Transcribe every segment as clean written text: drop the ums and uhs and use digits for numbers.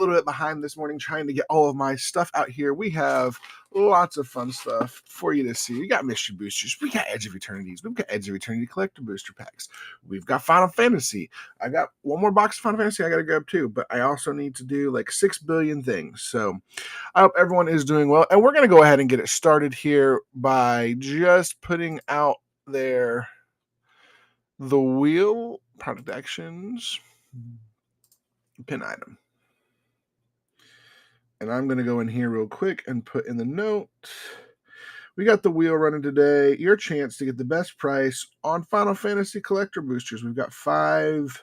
little bit behind this morning trying to get all of my stuff out here. We have lots of fun stuff for you to see. We got mystery boosters. We got Edge of Eternities. We've got Edge of Eternity collector booster packs. We've got Final Fantasy. I got one more box of Final Fantasy I got to grab too, but I also need to do like 6 billion things. So I hope everyone is doing well. And we're going to go ahead and get it started here by just putting out there the wheel, product actions, pin item. And I'm going to go in here real quick and put in the note. We got the wheel running today. Your chance to get the best price on Final Fantasy collector boosters. We've got 5,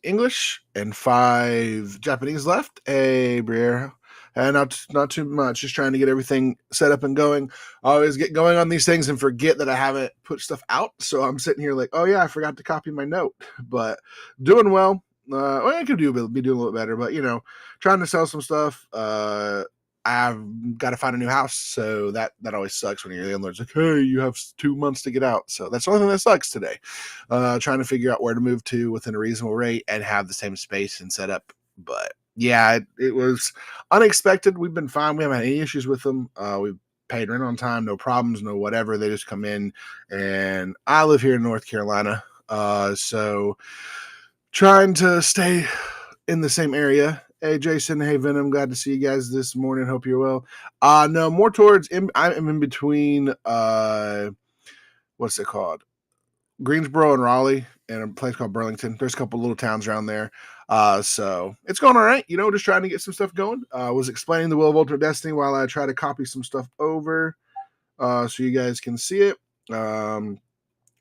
English and 5 Japanese left. Hey, Briere. And not too much. Just trying to get everything set up and going. I always get going on these things and forget that I haven't put stuff out. So I'm sitting here like, oh yeah, I forgot to copy my note. But doing well. I could be doing a little better, but trying to sell some stuff. I've got to find a new house, so that always sucks when your landlord's like, hey, you have 2 months to get out. So that's the only thing that sucks today. Trying to figure out where to move to within a reasonable rate and have the same space and setup. But yeah, it was unexpected. We've been fine. We haven't had any issues with them. We've paid rent on time, no problems, no whatever. They just come in, and I live here in North Carolina, so trying to stay in the same area. Hey, Jason. Hey, Venom. Glad to see you guys this morning. Hope you're well. No, more towards, I'm in between, what's it called? Greensboro and Raleigh, and a place called Burlington. There's a couple little towns around there. So it's going all right. Just trying to get some stuff going. Was explaining the Will of Ultimate Destiny while I try to copy some stuff over, so you guys can see it.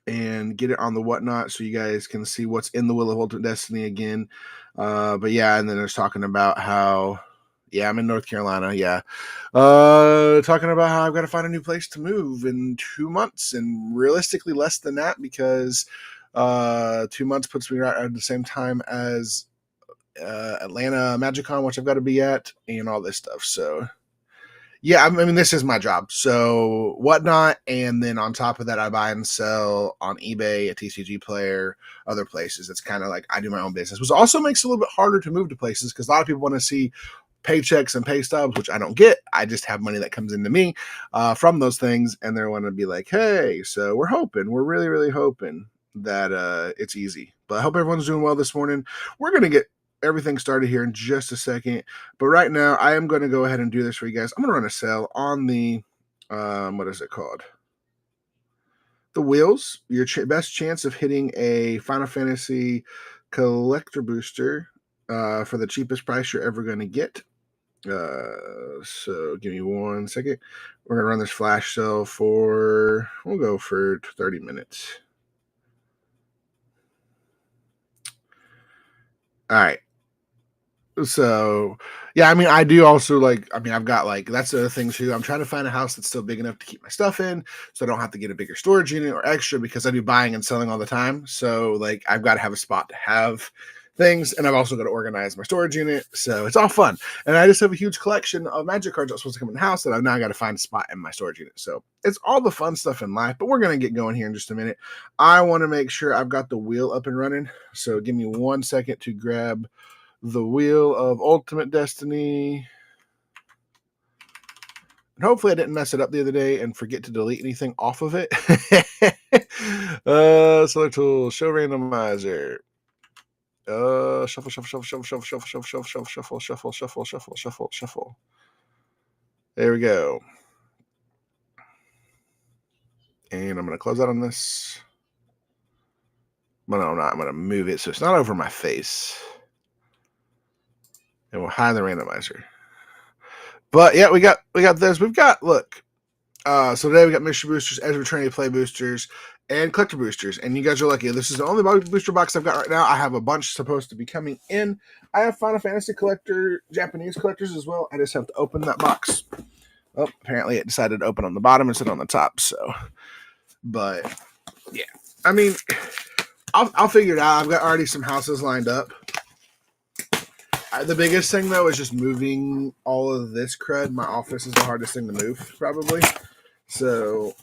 And get it on the whatnot so you guys can see what's in the Will of Ultimate Destiny again. But yeah, and then there's talking about how, I'm in North Carolina. Yeah. Talking about how I've got to find a new place to move in 2 months, and realistically less than that, because 2 months puts me right at the same time as Atlanta MagicCon, which I've got to be at, and all this stuff. So yeah, I mean, this is my job. So whatnot, and then on top of that, I buy and sell on eBay, a TCG Player, other places. It's kind of like I do my own business, which also makes it a little bit harder to move to places because a lot of people want to see paychecks and pay stubs, which I don't get. I just have money that comes into me from those things, and they want to be like, hey, so we're really, really hoping that it's easy. But I hope everyone's doing well this morning. We're going to get everything started here in just a second, but right now I am going to go ahead and do this for you guys. I'm going to run a sale on the what is it called, the wheels. Your best chance of hitting a Final Fantasy collector booster for the cheapest price you're ever going to get. So give me 1 second. We're going to run this flash sale we'll go for 30 minutes. All right. So, yeah, I mean, I do also I've got that's the other thing too. I'm trying to find a house that's still big enough to keep my stuff in, so I don't have to get a bigger storage unit or extra, because I do buying and selling all the time. So, I've got to have a spot to have things, and I've also got to organize my storage unit. So it's all fun. And I just have a huge collection of Magic cards that's supposed to come in the house that I've now got to find a spot in my storage unit. So it's all the fun stuff in life, but we're going to get going here in just a minute. I want to make sure I've got the wheel up and running. So give me 1 second to grab the Wheel of Ultimate Destiny. And hopefully I didn't mess it up the other day and forget to delete anything off of it. Select tool, show randomizer. Shuffle, shuffle, shuffle, shuffle, shuffle, shuffle, shuffle, shuffle, shuffle, shuffle, shuffle, shuffle, shuffle, shuffle. There we go. And I'm going to close out on this. But no, I'm not. I'm going to move it so it's not over my face. And we'll hide the randomizer. But yeah, we got this. We've got, look. So today we got mystery boosters, Edge of Eternity play boosters, and collector boosters. And you guys are lucky. This is the only booster box I've got right now. I have a bunch supposed to be coming in. I have Final Fantasy collector, Japanese collectors as well. I just have to open that box. Oh, apparently it decided to open on the bottom instead of on the top. So, but yeah, I mean, I'll figure it out. I've got already some houses lined up. The biggest thing, though, is just moving all of this crud. My office is the hardest thing to move, probably. So,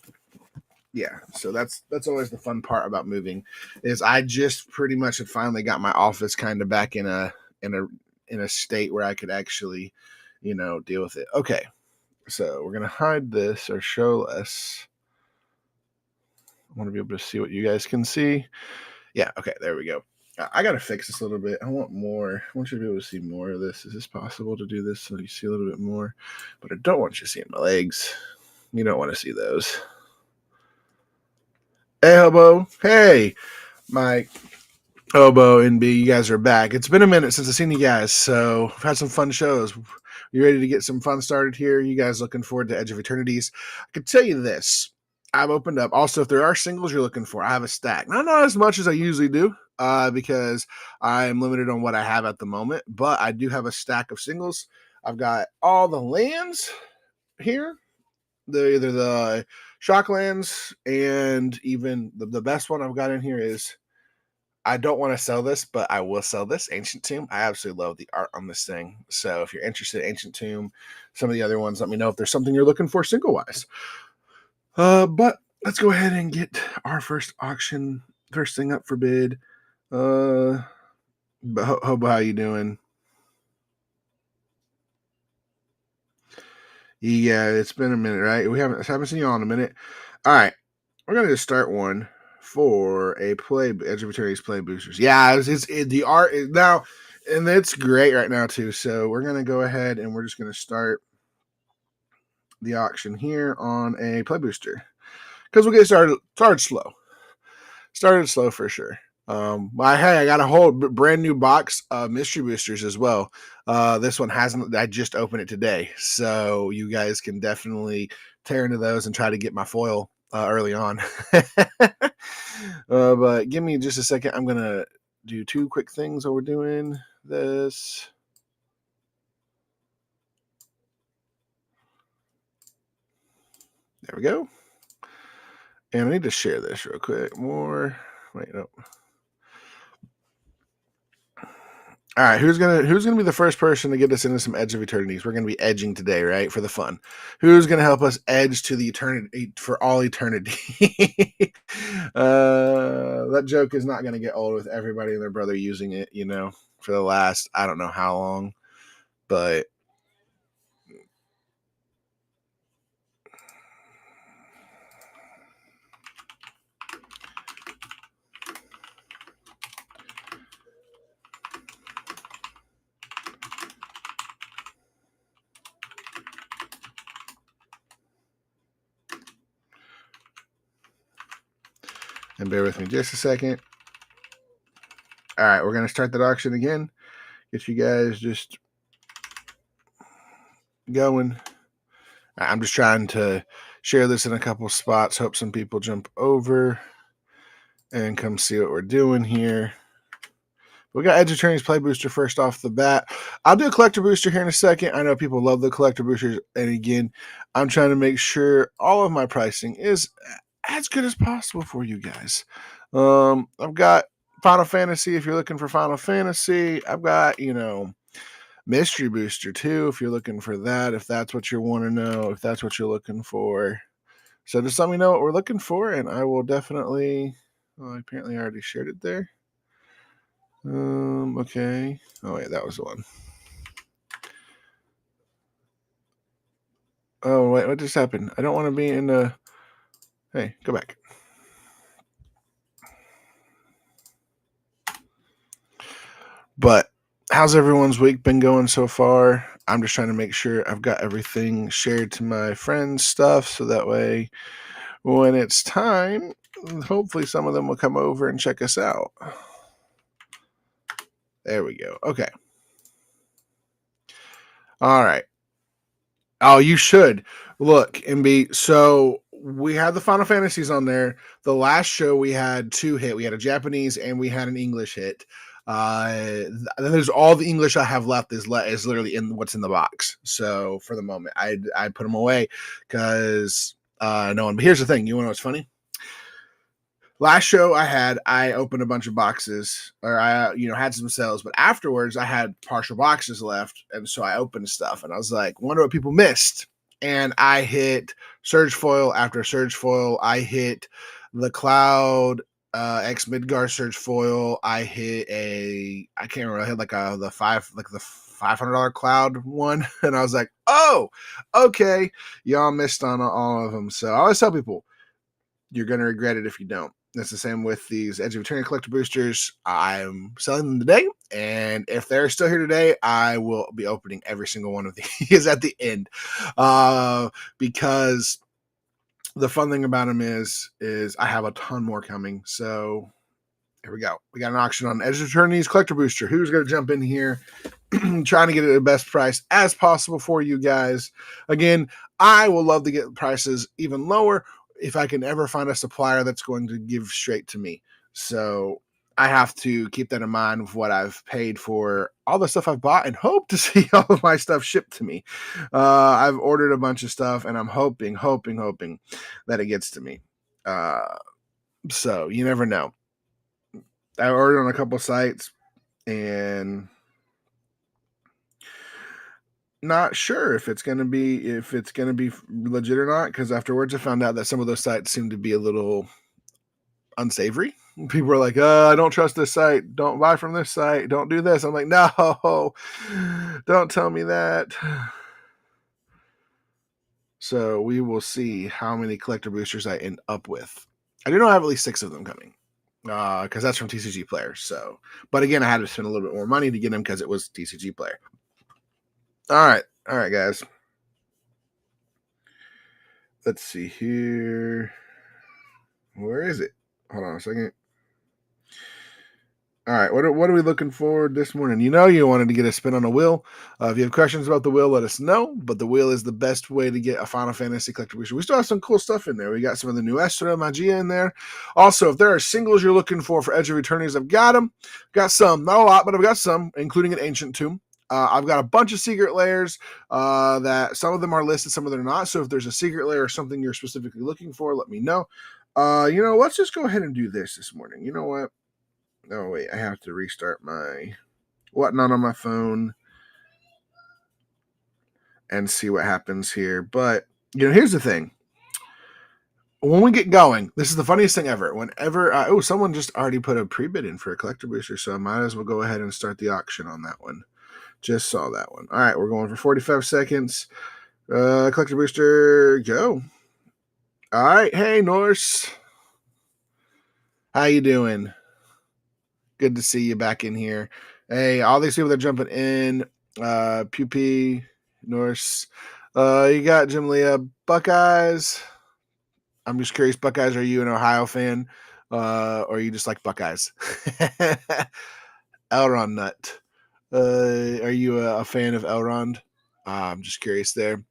yeah, so that's always the fun part about moving, is I just pretty much had finally got my office kind of back in a in a state where I could actually, deal with it. Okay, so we're gonna hide this or show less. I want to be able to see what you guys can see. Yeah, okay, there we go. I gotta fix this a little bit. I want more. I want you to be able to see more of this. Is this possible to do this so you see a little bit more? But I don't want you seeing my legs. You don't want to see those. Hey, Hobo. Hey, Mike. Hobo and B, you guys are back. It's been a minute since I've seen you guys, so we've had some fun shows. You ready to get some fun started here? You guys looking forward to Edge of Eternities? I can tell you this. I've opened up. Also, if there are singles you're looking for, I have a stack. Not as much as I usually do, because I'm limited on what I have at the moment, but I do have a stack of singles. I've got all the lands here. Either the Shocklands, and even the best one I've got in here is, I don't want to sell this, but I will sell this Ancient Tomb. I absolutely love the art on this thing. So if you're interested in Ancient Tomb, some of the other ones, let me know if there's something you're looking for single wise. But let's go ahead and get our first thing up for bid. Hobo, how you doing? Yeah, it's been a minute, right? We haven't seen you all in a minute. All right, we're gonna just start one for a Edge of Eternity's play boosters. Yeah, the art is now, and it's great right now too. So we're gonna go ahead and we're just gonna start the auction here on a play booster, because we'll get started slow. Started slow for sure. Hey, I got a whole brand new box of mystery boosters as well. This one hasn't. I just opened it today, so you guys can definitely tear into those and try to get my foil early on. But give me just a second. I'm gonna do two quick things while we're doing this. There we go. And I need to share this real quick. Wait, no. All right, who's gonna be the first person to get us into some Edge of Eternities? We're gonna be edging today, right, for the fun. Who's gonna help us edge to the eternity for all eternity? That joke is not gonna get old with everybody and their brother using it, for the last I don't know how long, but. And bear with me just a second. All right, we're going to start that auction again. Get you guys just going. I'm just trying to share this in a couple spots. Hope some people jump over and come see what we're doing here. We got Edge Attorney's Play Booster first off the bat. I'll do a collector booster here in a second. I know people love the collector boosters. And again, I'm trying to make sure all of my pricing is as good as possible for you guys. I've got Final Fantasy if you're looking for Final Fantasy. I've got, Mystery Booster too if you're looking for that, if that's what you want to know, if that's what you're looking for. So just let me know what we're looking for, and I will definitely. Apparently I already shared it there. Okay. Oh wait, that was the one. Oh wait, what just happened? I don't want to be in the. Hey, go back. But how's everyone's week been going so far? I'm just trying to make sure I've got everything shared to my friends' stuff, so that way when it's time, hopefully some of them will come over and check us out. There we go. Okay. All right. Oh, you should. Look, MB. So we had the Final Fantasies on there. The last show we had 2 hit. We had a Japanese and we had an English hit. There's all the English I have left is literally in what's in the box. So for the moment, I put them away because no one. But here's the thing. You want to know what's funny? Last show I opened a bunch of boxes, or I had some sales, but afterwards I had partial boxes left, and so I opened stuff, and I was like, wonder what people missed. and I hit Surge Foil after Surge Foil. I hit the Cloud X Midgar Surge Foil. I hit I can't remember. I hit the $500 Cloud one, and I was like, oh, okay, y'all missed on all of them. So I always tell people, you're gonna regret it if you don't. That's the same with these Edge of Eternity collector boosters. I'm selling them today, and if they're still here today, I will be opening every single one of these at the end, because the fun thing about them is I have a ton more coming. So here we go. We got an auction on Edge of Eternity's collector booster. Who's going to jump in here? Trying to get it at the best price as possible for you guys. Again, I will love to get prices even lower if I can ever find a supplier that's going to give straight to me. So I have to keep that in mind of what I've paid for all the stuff I've bought and hope to see all of my stuff shipped to me. I've ordered a bunch of stuff, and I'm hoping that it gets to me. So you never know. I ordered on a couple sites, and not sure if it's gonna be legit or not, because afterwards I found out that some of those sites seem to be a little unsavory. People are like, I don't trust this site, don't buy from this site, don't do this. I'm like, no, don't tell me that. So we will see how many collector boosters I end up with. I do know I have at least 6 of them coming, because that's from TCG Player. So, but again, I had to spend a little bit more money to get them because it was TCG Player. All right, guys. Let's see here. Where is it? Hold on a second. All right, what are we looking for this morning? You know you wanted to get a spin on a wheel. If you have questions about the wheel, let us know. But the wheel is the best way to get a Final Fantasy collector booster. We still have some cool stuff in there. We got some of the new Estra, Magia in there. Also, if there are singles you're looking for Edge of Eternities, I've got them. Got some, not a lot, but I've got some, including an Ancient Tomb. I've got a bunch of secret layers that some of them are listed, some of them are not. So if there's a secret layer or something you're specifically looking for, let me know. Let's just go ahead and do this morning. You know what? Oh, wait, I have to restart my whatnot on my phone and see what happens here. But, here's the thing. When we get going, this is the funniest thing ever. Whenever, someone just already put a pre-bid in for a collector booster, so I might as well go ahead and start the auction on that one. Just saw that one. All right, we're going for 45 seconds. Collector booster, go. All right, hey, Norse. How you doing? Good to see you back in here. Hey, all these people that are jumping in. Pupi, Norse. You got Jim Leah, Buckeyes. I'm just curious, Buckeyes, are you an Ohio fan? Or you just like Buckeyes? Elrond Nut. Are you a fan of Elrond? I'm just curious there.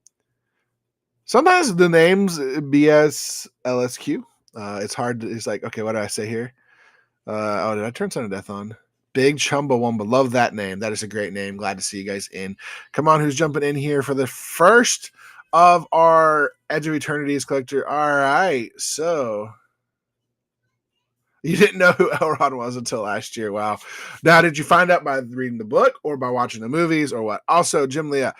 Sometimes the names BS LSQ. It's hard. It's like, okay, what do I say here? Did I turn Son of Death on? Big Chumbawamba. Love that name. That is a great name. Glad to see you guys in. Come on, who's jumping in here for the first of our Edge of Eternities collector? All right. So you didn't know who Elrond was until last year. Wow. Now, did you find out by reading the book or by watching the movies or what? Also, Jim Leah,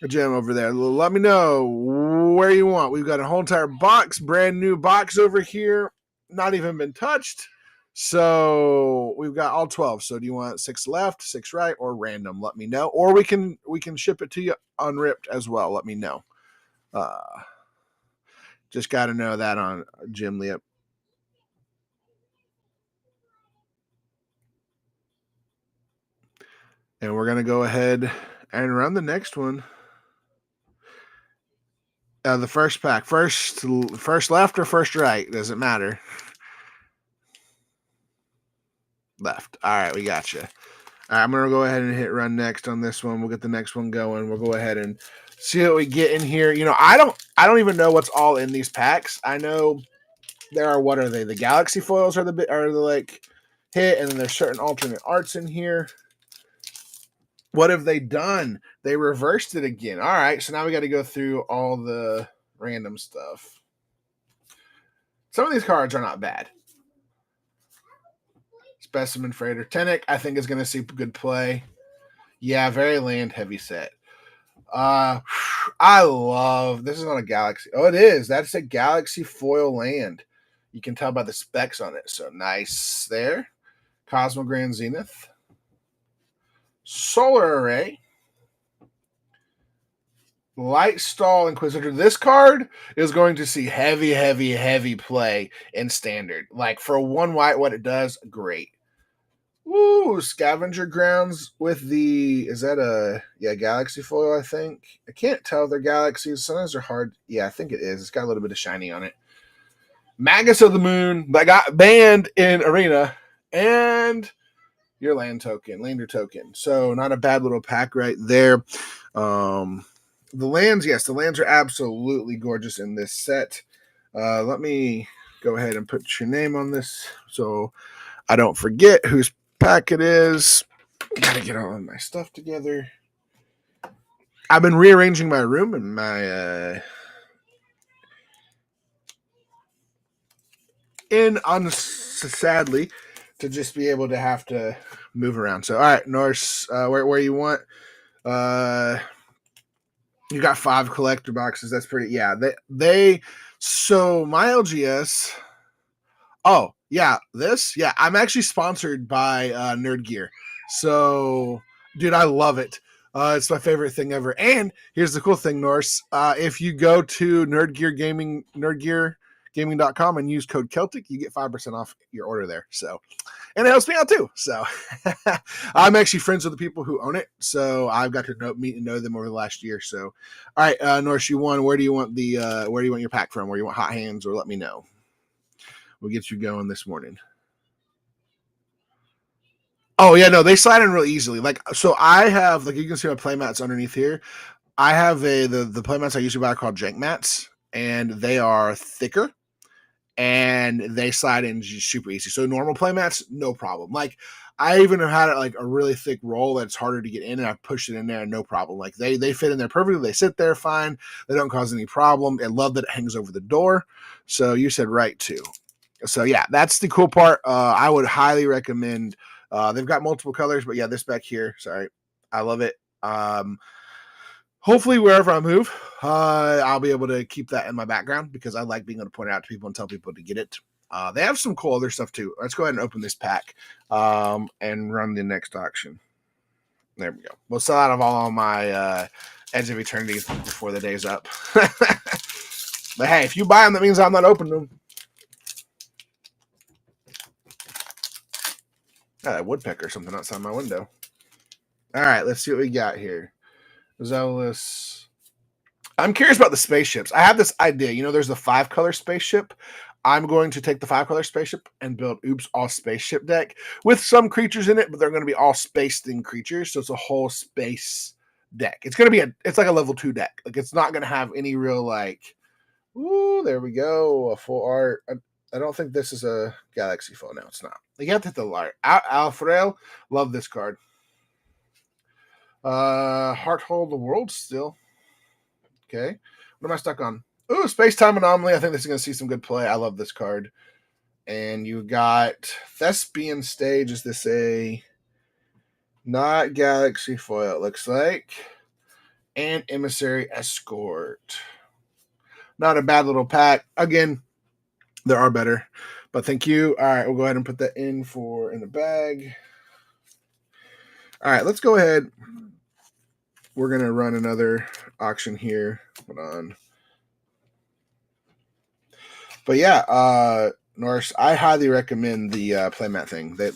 Jim over there, let me know where you want. We've got a whole entire box, brand new box over here. Not even been touched. So we've got all 12. So do you want 6 left, 6 right, or random? Let me know. Or we can ship it to you unripped as well. Let me know. Just got to know that on Jim Lee. And we're going to go ahead and run the next one. The first pack. First left or first right? Doesn't matter. Left. All right, we got you. All right, I'm going to go ahead and hit run next on this one. We'll get the next one going. We'll go ahead and see what we get in here. I don't even know what's all in these packs. I know there are, what are they? The Galaxy foils are the like hit, and then there's certain alternate arts in here. What have they done? They reversed it again. All right, so now we got to go through all the random stuff. Some of these cards are not bad. Specimen Freighter. Tenic, I think, is going to see good play. Yeah, very land-heavy set. I love this. Is on a Galaxy. Oh, it is. That's a Galaxy foil land. You can tell by the specs on it. So nice there. Cosmo Grand Zenith. Solar Array. Light Stall Inquisitor. This card is going to see heavy play in standard. Like for one white, what it does, great. Woo, Scavenger Grounds with the, is that a, Galaxy foil, I think. I can't tell if they're Galaxies. Sometimes they're hard. Yeah, I think it is. It's got a little bit of shiny on it. Magus of the Moon that got banned in Arena. And your Lander token. So not a bad little pack right there. The lands, yes, the lands are absolutely gorgeous in this set. Let me go ahead and put your name on this so I don't forget whose pack it is. Gotta get all of my stuff together. I've been rearranging my room and my sadly to just be able to have to move around. So all right, Norse, where you want. You got 5 collector boxes. That's pretty. Yeah, they. So my LGS. Oh yeah, this. Yeah, I'm actually sponsored by Nerd Gear. So, dude, I love it. It's my favorite thing ever. And here's the cool thing, Norse. If you go to nerdgeargaming.com and use code Celtic, you get 5% off your order there. So, and it helps me out too. So, I'm actually friends with the people who own it. So I've got to meet and know them over the last year. So, all right, Norse, you won. Where do you want your pack from? Where you want hot hands, or let me know. We'll get you going this morning. Oh yeah, no, they slide in real easily. Like, so I have, like, you can see my play mats underneath here. I have the play mats I usually buy called jank mats, and they are thicker, and they slide in super easy. So normal play mats, no problem. Like, I even have had it like a really thick roll that's harder to get in, and I push it in there, no problem. Like they fit in there perfectly. They sit there fine. They don't cause any problem. I love that it hangs over the door. So you said right too. So yeah, that's the cool part. I would highly recommend. They've got multiple colors, but yeah, this back here, sorry, I love it. Hopefully wherever I move, I'll be able to keep that in my background because I like being able to point it out to people and tell people to get it. They have some cool other stuff too. Let's go ahead and open this pack and run the next auction. There we go. We'll sell out of all my Edge of Eternity before the day's up. But hey, if you buy them, that means I'm not opening them. That woodpecker or something outside my window. All right, let's see what we got here. Zealous. I'm curious about the spaceships. I have this idea. You know, there's the 5-color spaceship. I'm going to take the 5-color spaceship and build all spaceship deck with some creatures in it, but they're going to be all space-themed creatures. So it's a whole space deck. It's going to be it's like a level 2 deck. Like, it's not going to have any real, like, ooh, there we go. A full art. I don't think this is a Galaxy phone. No, it's not. You have to hit the art. Alfrail, love this card. Hearthold the World still. Okay. What am I stuck on? Ooh, Space Time Anomaly. I think this is going to see some good play. I love this card. And you got Thespian Stage. Is this a not Galaxy foil? It looks like. And Emissary Escort. Not a bad little pack. Again, there are better, but thank you. All right, we'll go ahead and put that in the bag. All right, let's go ahead. We're going to run another auction here. Hold on. But yeah, Norse, I highly recommend the playmat thing. They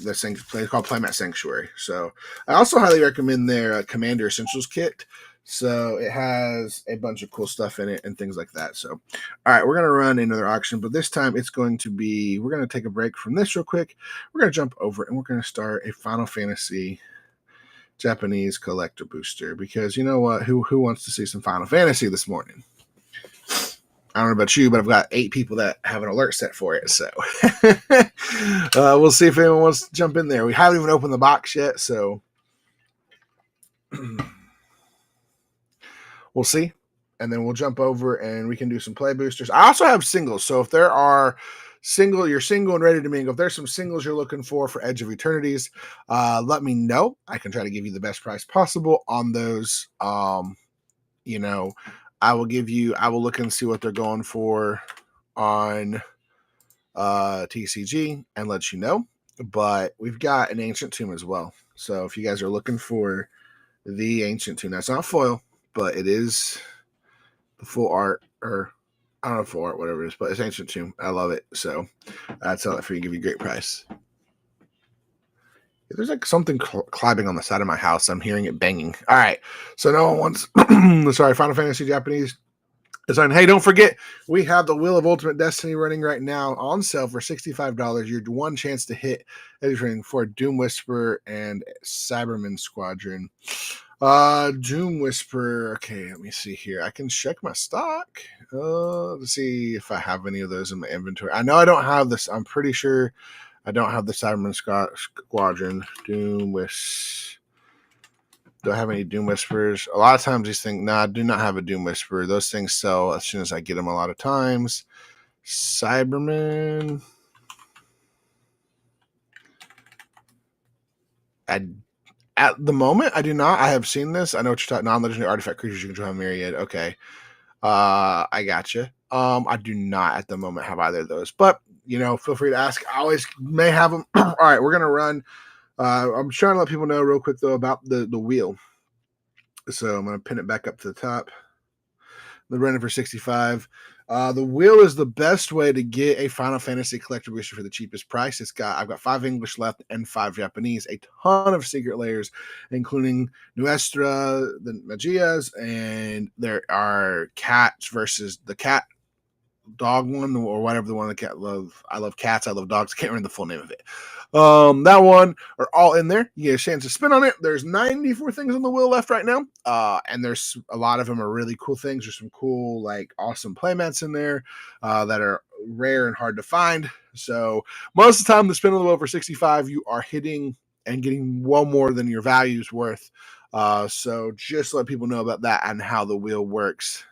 called Playmat Sanctuary. So I also highly recommend their Commander Essentials kit. So it has a bunch of cool stuff in it and things like that. So, all right, we're going to run another auction, but this time it's going to be, we're going to take a break from this real quick. We're going to jump over and we're going to start a Final Fantasy Japanese collector booster because you know what? Who wants to see some Final Fantasy this morning? I don't know about you, but I've got 8 people that have an alert set for it. So we'll see if anyone wants to jump in there. We haven't even opened the box yet, so we'll see. And then we'll jump over and we can do some play boosters. I also have singles. So if there are you're single and ready to mingle, if there's some singles you're looking for Edge of Eternities, let me know. I can try to give you the best price possible on those. you know, I will look and see what they're going for on TCG and let you know. But we've got an Ancient Tomb as well. So if you guys are looking for the Ancient Tomb, that's not foil, but it is the full art, or I don't know, full art, whatever it is, but it's Ancient Tomb. I love it. So I'd sell it for you, give you a great price. There's like something climbing on the side of my house. I'm hearing it banging. All right. So no one wants, sorry, Final Fantasy Japanese design. Hey, don't forget, we have the Wheel of Ultimate Destiny running right now on sale for $65. Your one chance to hit everything for Doom Whisperer and Cyberman Squadron. Doom Whisperer. Okay, let me see here. I can check my stock. Let's see if I have any of those in my inventory. I know I don't have this. I'm pretty sure I don't have the Cyberman Squadron. Doom Whisperer. Do I have any Doom Whisperers? A lot of times these things, I do not have a Doom Whisperer. Those things sell as soon as I get them a lot of times. Cyberman. At the moment, I do not. I have seen this. I know what you're talking. Non-legendary artifact creatures you control a myriad. Okay. I gotcha. I do not at the moment have either of those. But, feel free to ask. I always may have them. All right, we're going to run. I'm trying to let people know real quick, though, about the wheel. So I'm going to pin it back up to the top. They're running for 65. The wheel is the best way to get a Final Fantasy collector booster for the cheapest price. I've got 5 English left and 5 Japanese, a ton of secret layers, including Nuestra, the Magias, and there are cats versus the cat dog one, or whatever the one that cat love. I love cats, I love dogs. I can't remember the full name of it. That one are all in there. You get a chance to spin on it. There's 94 things on the wheel left right now. And there's a lot of them are really cool things. There's some cool, like, awesome playmats in there that are rare and hard to find. So most of the time, the spin on the wheel for 65, you are hitting and getting well more than your value's worth. So just let people know about that and how the wheel works.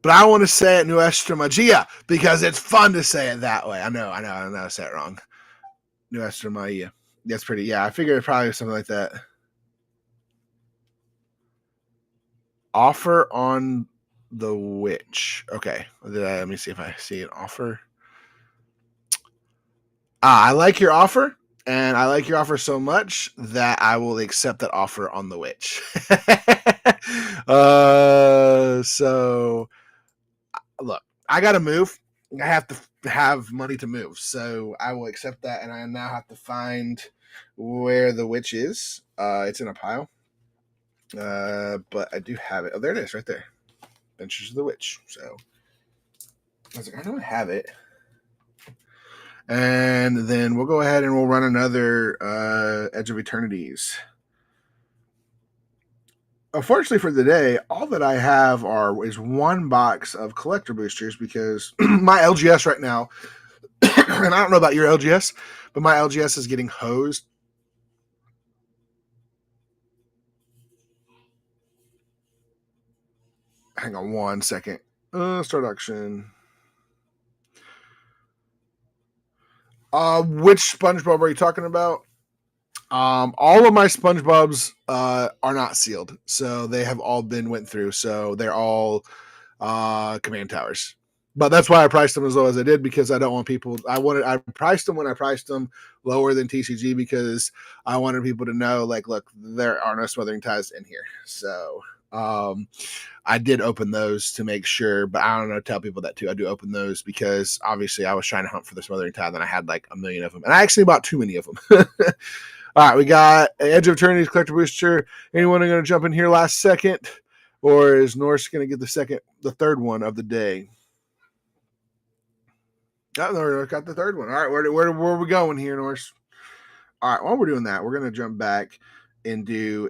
But I want to say it Nuestra Magia because it's fun to say it that way. I know I say it wrong. Nuestra Magia. That's pretty. Yeah, I figured it probably something like that. Offer on the witch. Okay, let me see if I see an offer. I like your offer, and I like your offer so much that I will accept that offer on the witch. So look, I got to move. I have to have money to move. So I will accept that. And I now have to find where the witch is. It's in a pile. But I do have it. Oh, there it is right there. Adventures of the Witch. So I was like, I know I have it. And then we'll go ahead and we'll run another Edge of Eternities. Unfortunately for the day, all that I have is one box of collector boosters because my LGS right now, and I don't know about your LGS, but my LGS is getting hosed. Hang on one second. Start auction. Which SpongeBob are you talking about? All of my SpongeBobs are not sealed, so they have all went through. So they're all command towers. But that's why I priced them as low as I did because I don't want people. I priced them when I priced them lower than TCG because I wanted people to know, like, look, there are no Smothering Ties in here. So I did open those to make sure, but I don't know, tell people that too. I do open those because obviously I was trying to hunt for the Smothering Tide, and I had like 1 million of them, and I actually bought too many of them. All right, we got Edge of Eternities collector booster. Anyone going to jump in here last second, or is Norse going to get the third one of the day? Oh, no, got the third one. All right, where are we going here, Norse? All right, while we're doing that, we're going to jump back and do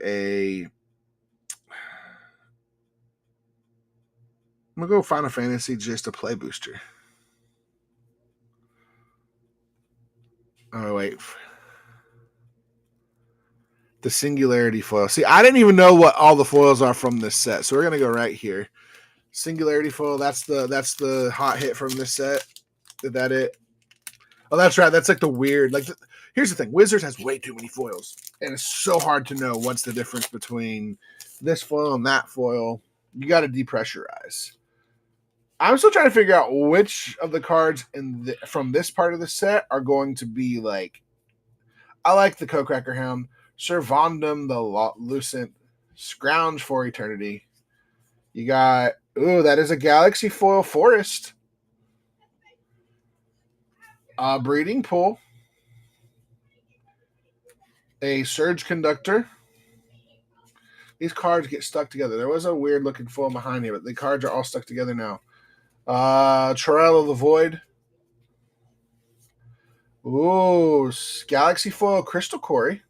I'm going to go Final Fantasy just a play booster. Oh, wait. The Singularity foil. See, I didn't even know what all the foils are from this set, so we're going to go right here. Singularity foil, that's the hot hit from this set. Is that it? Oh, that's right. That's like the weird, like Here's the thing: Wizards has way too many foils, and it's so hard to know what's the difference between this foil and that foil. You got to depressurize. I'm still trying to figure out which of the cards from this part of the set are going to be like. I like the Cocracker Hound, Servandum, the Lucent, Scrounge for Eternity. You got, that is a Galaxy Foil Forest. Breeding Pool. A Surge Conductor. These cards get stuck together. There was a weird looking foil behind here, but the cards are all stuck together now. Trail of the Void. Ooh, Galaxy Foil Crystal Quarry.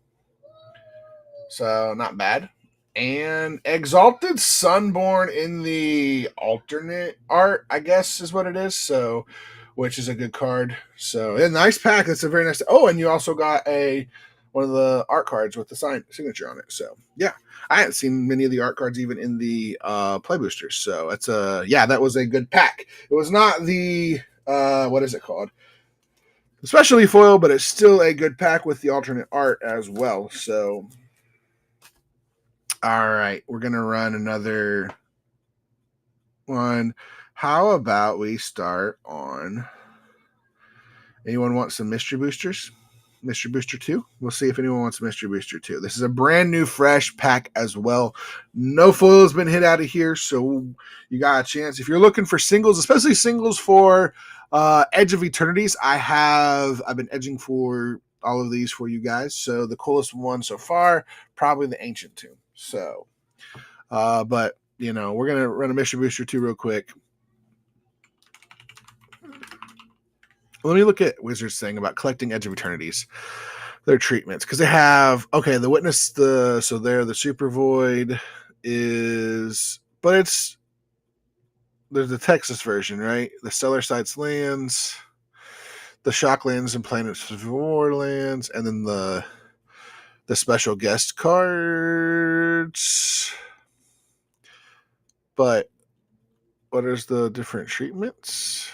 So, not bad. And Exalted Sunborn in the alternate art, I guess is what it is. So, which is a good card. So, a nice pack. That's a very nice. Oh, and you also got one of the art cards with the signature on it. So, yeah, I hadn't seen many of the art cards even in the play boosters. So, that was a good pack. It was not the what is it called? Especially foil, but it's still a good pack with the alternate art as well. So, all right, we're going to run another one. How about we start on... Anyone want some Mystery Boosters? Mystery Booster 2? We'll see if anyone wants Mystery Booster 2. This is a brand new, fresh pack as well. No foil has been hit out of here, so you got a chance. If you're looking for singles, especially singles for Edge of Eternities, I've been edging for all of these for you guys. So the coolest one so far, probably the Ancient Tomb. So, but, we're going to run a Mystery Booster 2 real quick. Let me look at Wizards' thing about collecting Edge of Eternities, their treatments, because they have the Witness, the Super Void is, but there's the Texas version, right? The Stellar Sites lands, the Shock lands and Planets of War lands, and then the special guest cards. But what is the different treatments?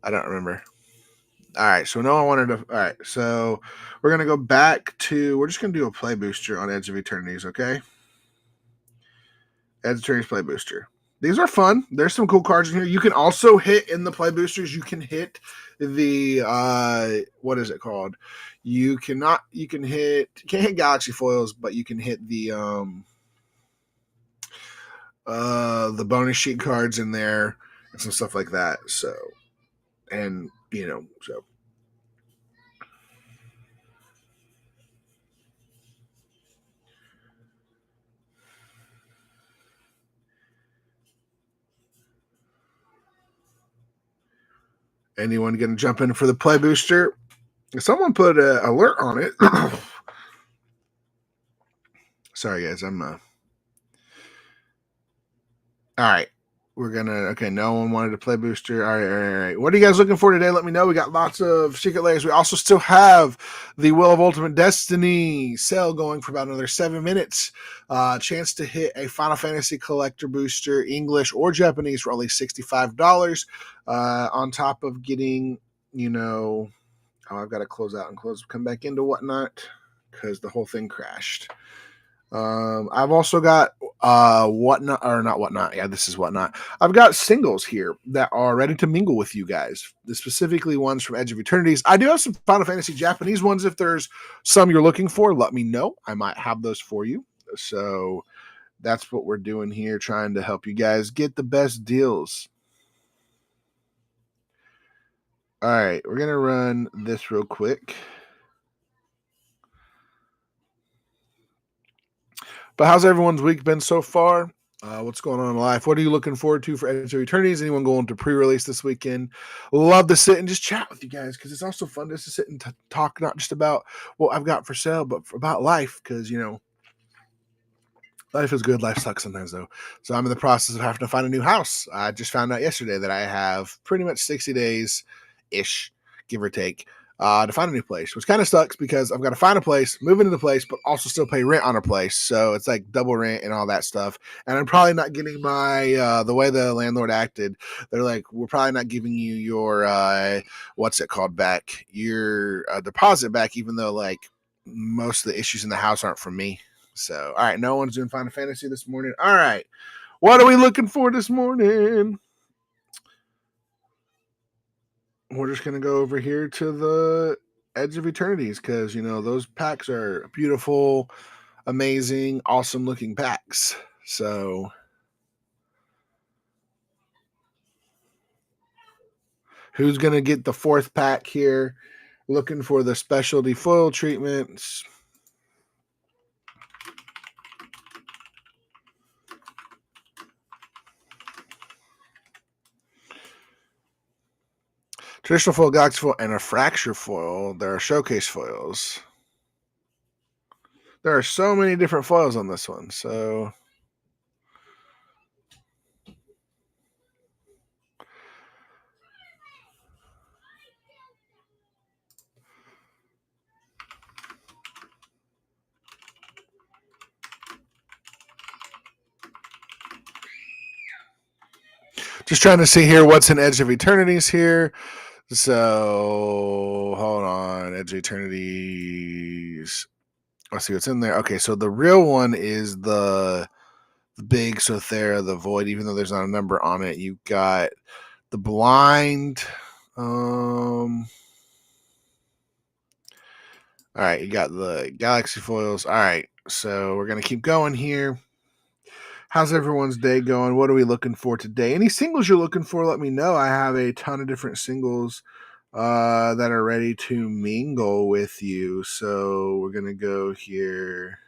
I don't remember. All right, so no one wanted to. All right, so we're going to go back to. We're just going to do a play booster on Edge of Eternities, okay? Edge of Eternities play booster. These are fun. There's some cool cards in here. You can also hit in the play boosters. You can hit the what is it called? You can't hit Galaxy foils, but you can hit the bonus sheet cards in there and some stuff like that. So. And, so. Anyone going to jump in for the play booster? Someone put an alert on it. Sorry, guys. All right. We're going to... Okay, no one wanted to play booster. All right. What are you guys looking for today? Let me know. We got lots of secret layers. We also still have the Will of Ultimate Destiny sale going for about another 7 minutes. Chance to hit a Final Fantasy Collector booster, English or Japanese, for only $65. On top of getting, I've got to close out and come back into whatnot because the whole thing crashed. I've also got whatnot, or not whatnot. Yeah, this is whatnot. I've got singles here that are ready to mingle with you guys. Specifically ones from Edge of Eternities. I do have some Final Fantasy Japanese ones. If there's some you're looking for, let me know. I might have those for you. So that's what we're doing here, trying to help you guys get the best deals. All right, we're gonna run this real quick. But how's everyone's week been so far? What's going on in life? What are you looking forward to for Edge of Eternities? Anyone going to pre-release this weekend? Love to sit and just chat with you guys because it's also fun just to sit and talk not just about what I've got for sale, but about life because, life is good. Life sucks sometimes, though. So I'm in the process of having to find a new house. I just found out yesterday that I have pretty much 60 days-ish, give or take, to find a new place, which kind of sucks because I've got to find a place, move into the place, but also still pay rent on a place. So it's like double rent and all that stuff. And I'm probably not getting my the way the landlord acted. They're like, we're probably not giving you your what's it called back, your deposit back, even though like most of the issues in the house aren't from me. So all right, no one's doing Final Fantasy this morning. All right, what are we looking for this morning? We're just gonna go over here to the Edge of Eternities because you know those packs are beautiful, amazing, awesome looking packs. So who's gonna get the fourth pack here? Looking for the specialty foil treatments. Traditional foil, galaxy foil, and a fracture foil. There are showcase foils. There are so many different foils on this one. So just trying to see here what's in Edge of Eternities here. So hold on, Edge of Eternities. Let's see what's in there. Okay, so the real one is the big Sothera, the Void. Even though there's not a number on it, you've got the Blind. All right, you got the Galaxy foils. All right, so we're gonna keep going here. How's everyone's day going? What are we looking for today? Any singles you're looking for, let me know. I have a ton of different singles that are ready to mingle with you. So we're going to go here.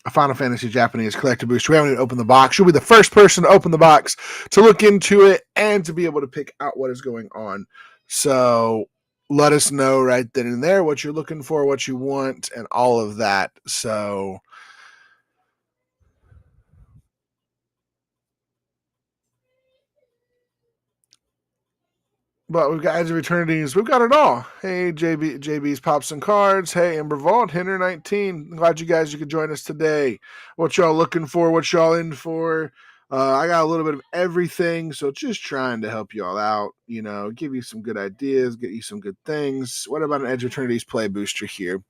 A Final Fantasy Japanese collector booster. We haven't even opened the box. You'll be the first person to open the box to look into it and to be able to pick out what is going on. So let us know right then and there what you're looking for, what you want, and all of that. So but we've got Edge of Eternities. We've got it all. Hey, JB's Pops and Cards. Hey, Amber Vault, Hinter 19. Glad you could join us today. What y'all looking for? What y'all in for? I got a little bit of everything, so just trying to help y'all out. You know, give you some good ideas, get you some good things. What about an Edge of Eternities play booster here?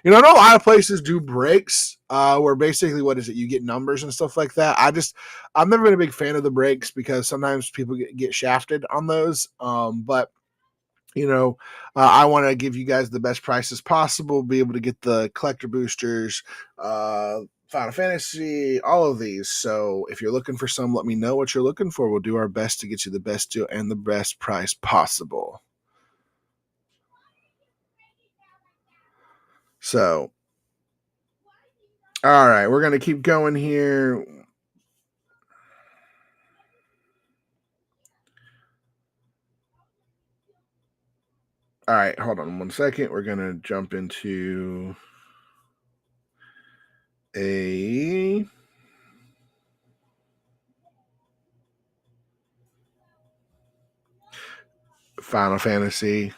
You know, I know a lot of places do breaks where basically, what is it? You get numbers and stuff like that. I've never been a big fan of the breaks because sometimes people get shafted on those. But you know, I want to give you guys the best prices possible, be able to get the collector boosters, Final Fantasy, all of these. So if you're looking for some, let me know what you're looking for. We'll do our best to get you the best deal and the best price possible. So, all right, we're going to keep going here. All right, hold on 1 second. We're going to jump into a Final Fantasy,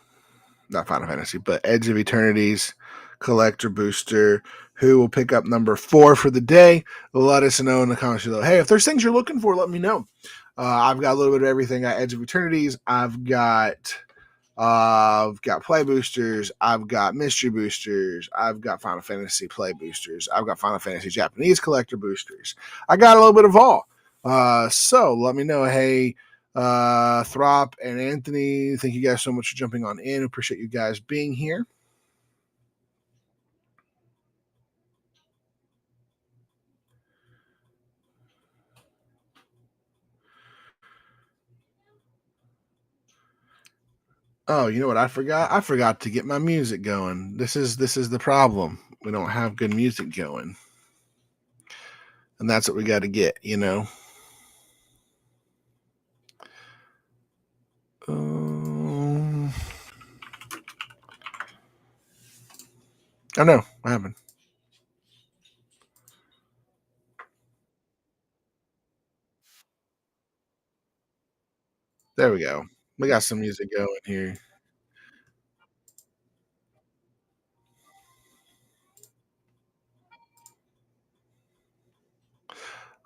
not Final Fantasy, but Edge of Eternities collector booster. Who will pick up number 4 for the day? Let us know in the comments below. Hey, if there's things you're looking for, let me know. I've got a little bit of everything. I got Edge of Eternities. I've got play boosters. I've got mystery boosters. I've got Final Fantasy play boosters. I've got Final Fantasy Japanese collector boosters. I got a little bit of all. So let me know. Hey, Throp and Anthony, thank you guys so much for jumping on in. Appreciate you guys being here. Oh, you know what I forgot? I forgot to get my music going. This is the problem. We don't have good music going. And that's what we got to get, you know. Oh no, what happened? There we go. We got some music going here.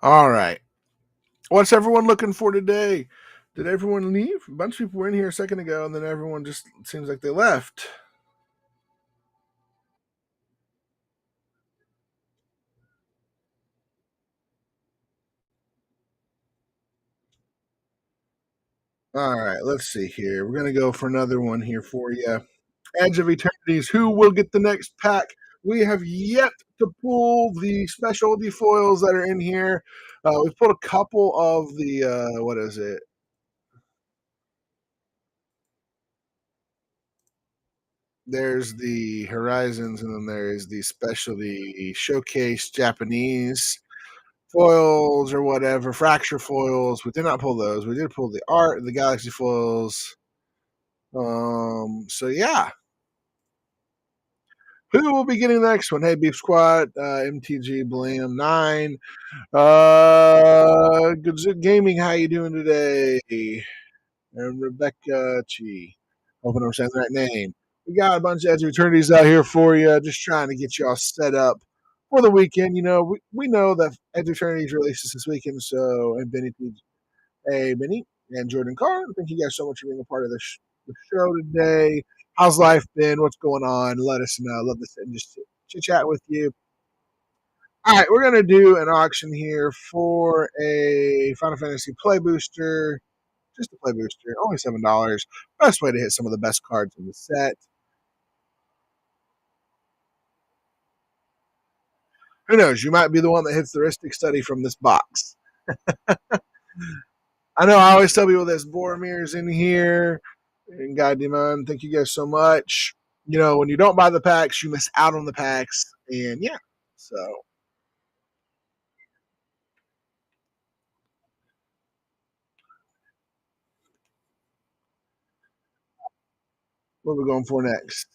All right. What's everyone looking for today? Did everyone leave? A bunch of people were in here a second ago, and then everyone just seems like they left. All right, let's see here. We're gonna go for another one here for you. Edge of Eternities. Who will get the next pack? We have yet to pull the specialty foils that are in here. We've pulled a couple of the what is it? There's the Horizons, and then there's the specialty showcase Japanese foils or whatever, fracture foils. We did not pull those. We did pull the art, the galaxy foils. So yeah, who will be getting the next one? Hey, Beef Squad, MTG Blam 9. Good Gaming, how you doing today? And Rebecca Chi. Hoping I'm saying the right name. We got a bunch of Edge of Eternities out here for you, just trying to get you all set up for the weekend. You know, we know that Edge of Eternities releases this weekend, so and Benny, hey Benny and Jordan Carr, thank you guys so much for being a part of the show today. How's life been? What's going on? Let us know. Love to sit and just chit chat with you. All right, we're gonna do an auction here for a Final Fantasy Play Booster. Just a Play Booster, only $7. Best way to hit some of the best cards in the set. Who knows? You might be the one that hits the Ristic Study from this box. I know I always tell people this. Boromir's in here. And God, man, thank you guys so much. You know, when you don't buy the packs, you miss out on the packs. And yeah, so what are we going for next?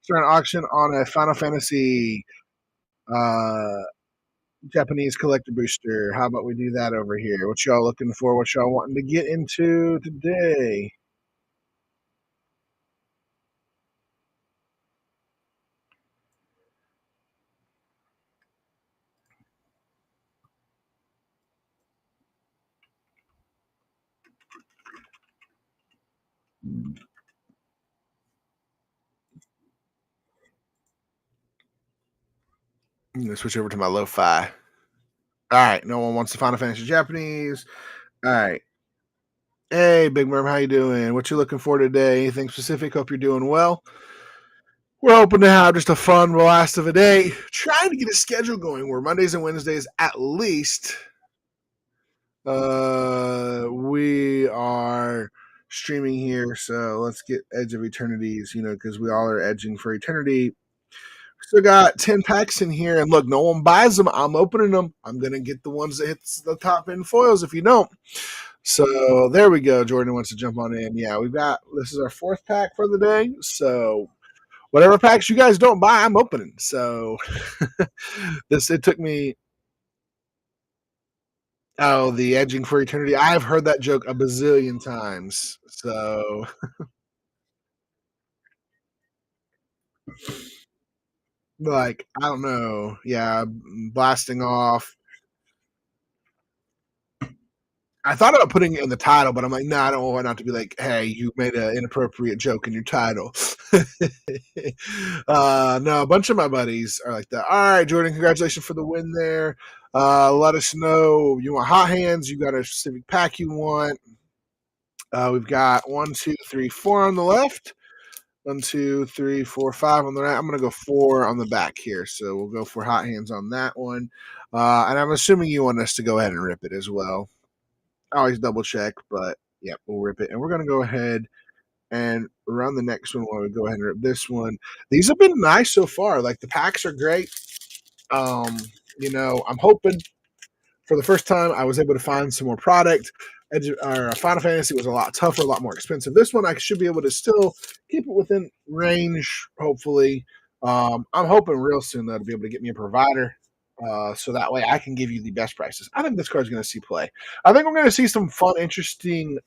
Start an auction on a Final Fantasy uh, Japanese collector booster. How about we do that over here? What y'all looking for? What y'all wanting to get into today? I'm gonna switch over to my lo-fi. All right, no one wants the Final Fantasy Japanese. All right. Hey, Big Merm, how you doing? What you looking for today? Anything specific? Hope you're doing well. We're hoping to have just a fun blast of a day. Trying to get a schedule going where Mondays and Wednesdays at least we are streaming here. So let's get Edge of Eternities, you know, because we all are edging for eternity. Still got 10 packs in here, and look, no one buys them. I'm opening them. I'm gonna get the ones that hits the top end foils if you don't. So there we go. Jordan wants to jump on in. Yeah, we've got this is our fourth pack for the day. So whatever packs you guys don't buy, I'm opening. So this it took me the edging for eternity. I've heard that joke a bazillion times. So like I don't know. Yeah, blasting off. I thought about putting it in the title, but I'm like, no, I don't want it not to be like, hey, you made an inappropriate joke in your title. No, a bunch of my buddies are like that. All right, Jordan, congratulations for the win there. Let us know you want hot hands, you got a specific pack you want. We've got 1, 2, 3, 4 on the left. 1, 2, 3, 4, 5 on the right. I'm gonna go 4 on the back here, so we'll go for hot hands on that one. And I'm assuming you want us to go ahead and rip it as well. I always double check, but yeah, we'll rip it. And we're gonna go ahead and run the next one while we go ahead and rip this one. These have been nice so far. Like the packs are great. Um, you know, I'm hoping for the first time I was able to find some more product. Final Fantasy was a lot tougher, a lot more expensive. This one I should be able to still keep it within range, hopefully. I'm hoping real soon though to be able to get me a provider. So that way I can give you the best prices. I think this card's going to see play. I think we're going to see some fun, interesting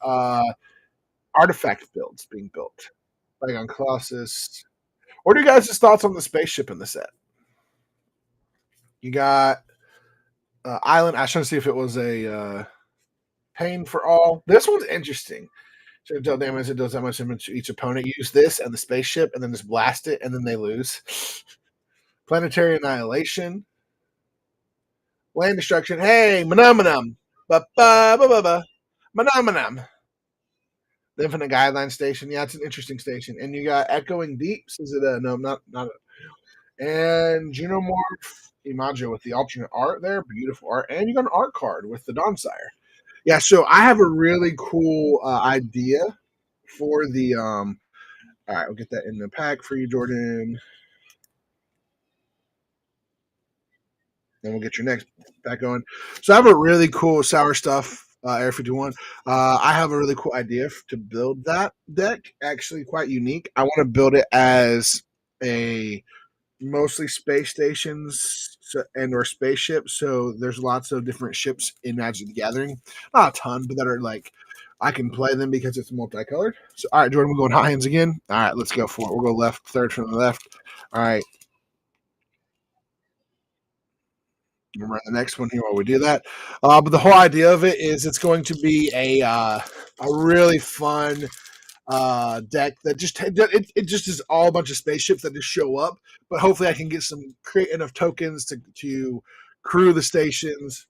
artifact builds being built. Like on Colossus. What are you guys' thoughts on the spaceship in the set? You got Island. I was trying to see if it was a pain for all. This one's interesting. So deal damage, it does that much damage to each opponent. Use this and the spaceship, and then just blast it, and then they lose. Planetary annihilation, land destruction. Hey, manamanam, ba ba ba ba ba, manamanam. The Infinite Guideline Station. Yeah, it's an interesting station. And you got Echoing Deeps. Is it a no? Not. And Genomorph Imago with the alternate art there, beautiful art, and you got an art card with the Dawn-Sire. Yeah, so I have a really cool idea for the. All right, we'll get that in the pack for you, Jordan. Then we'll get your next back going. So I have a really cool sour stuff Air 51. I have a really cool idea to build that deck. Actually, quite unique. I want to build it as a mostly space stations and or spaceships. So there's lots of different ships in Magic the Gathering. Not a ton, but that are like I can play them because it's multicolored. So all right, Jordan, we're going hot hands again. All right, let's go for it. We'll go left, third from the left. All right. Remember the next one here while we do that. But the whole idea of it is it's going to be a really fun deck that it just is all a bunch of spaceships that just show up. But hopefully, I can get create enough tokens to crew the stations,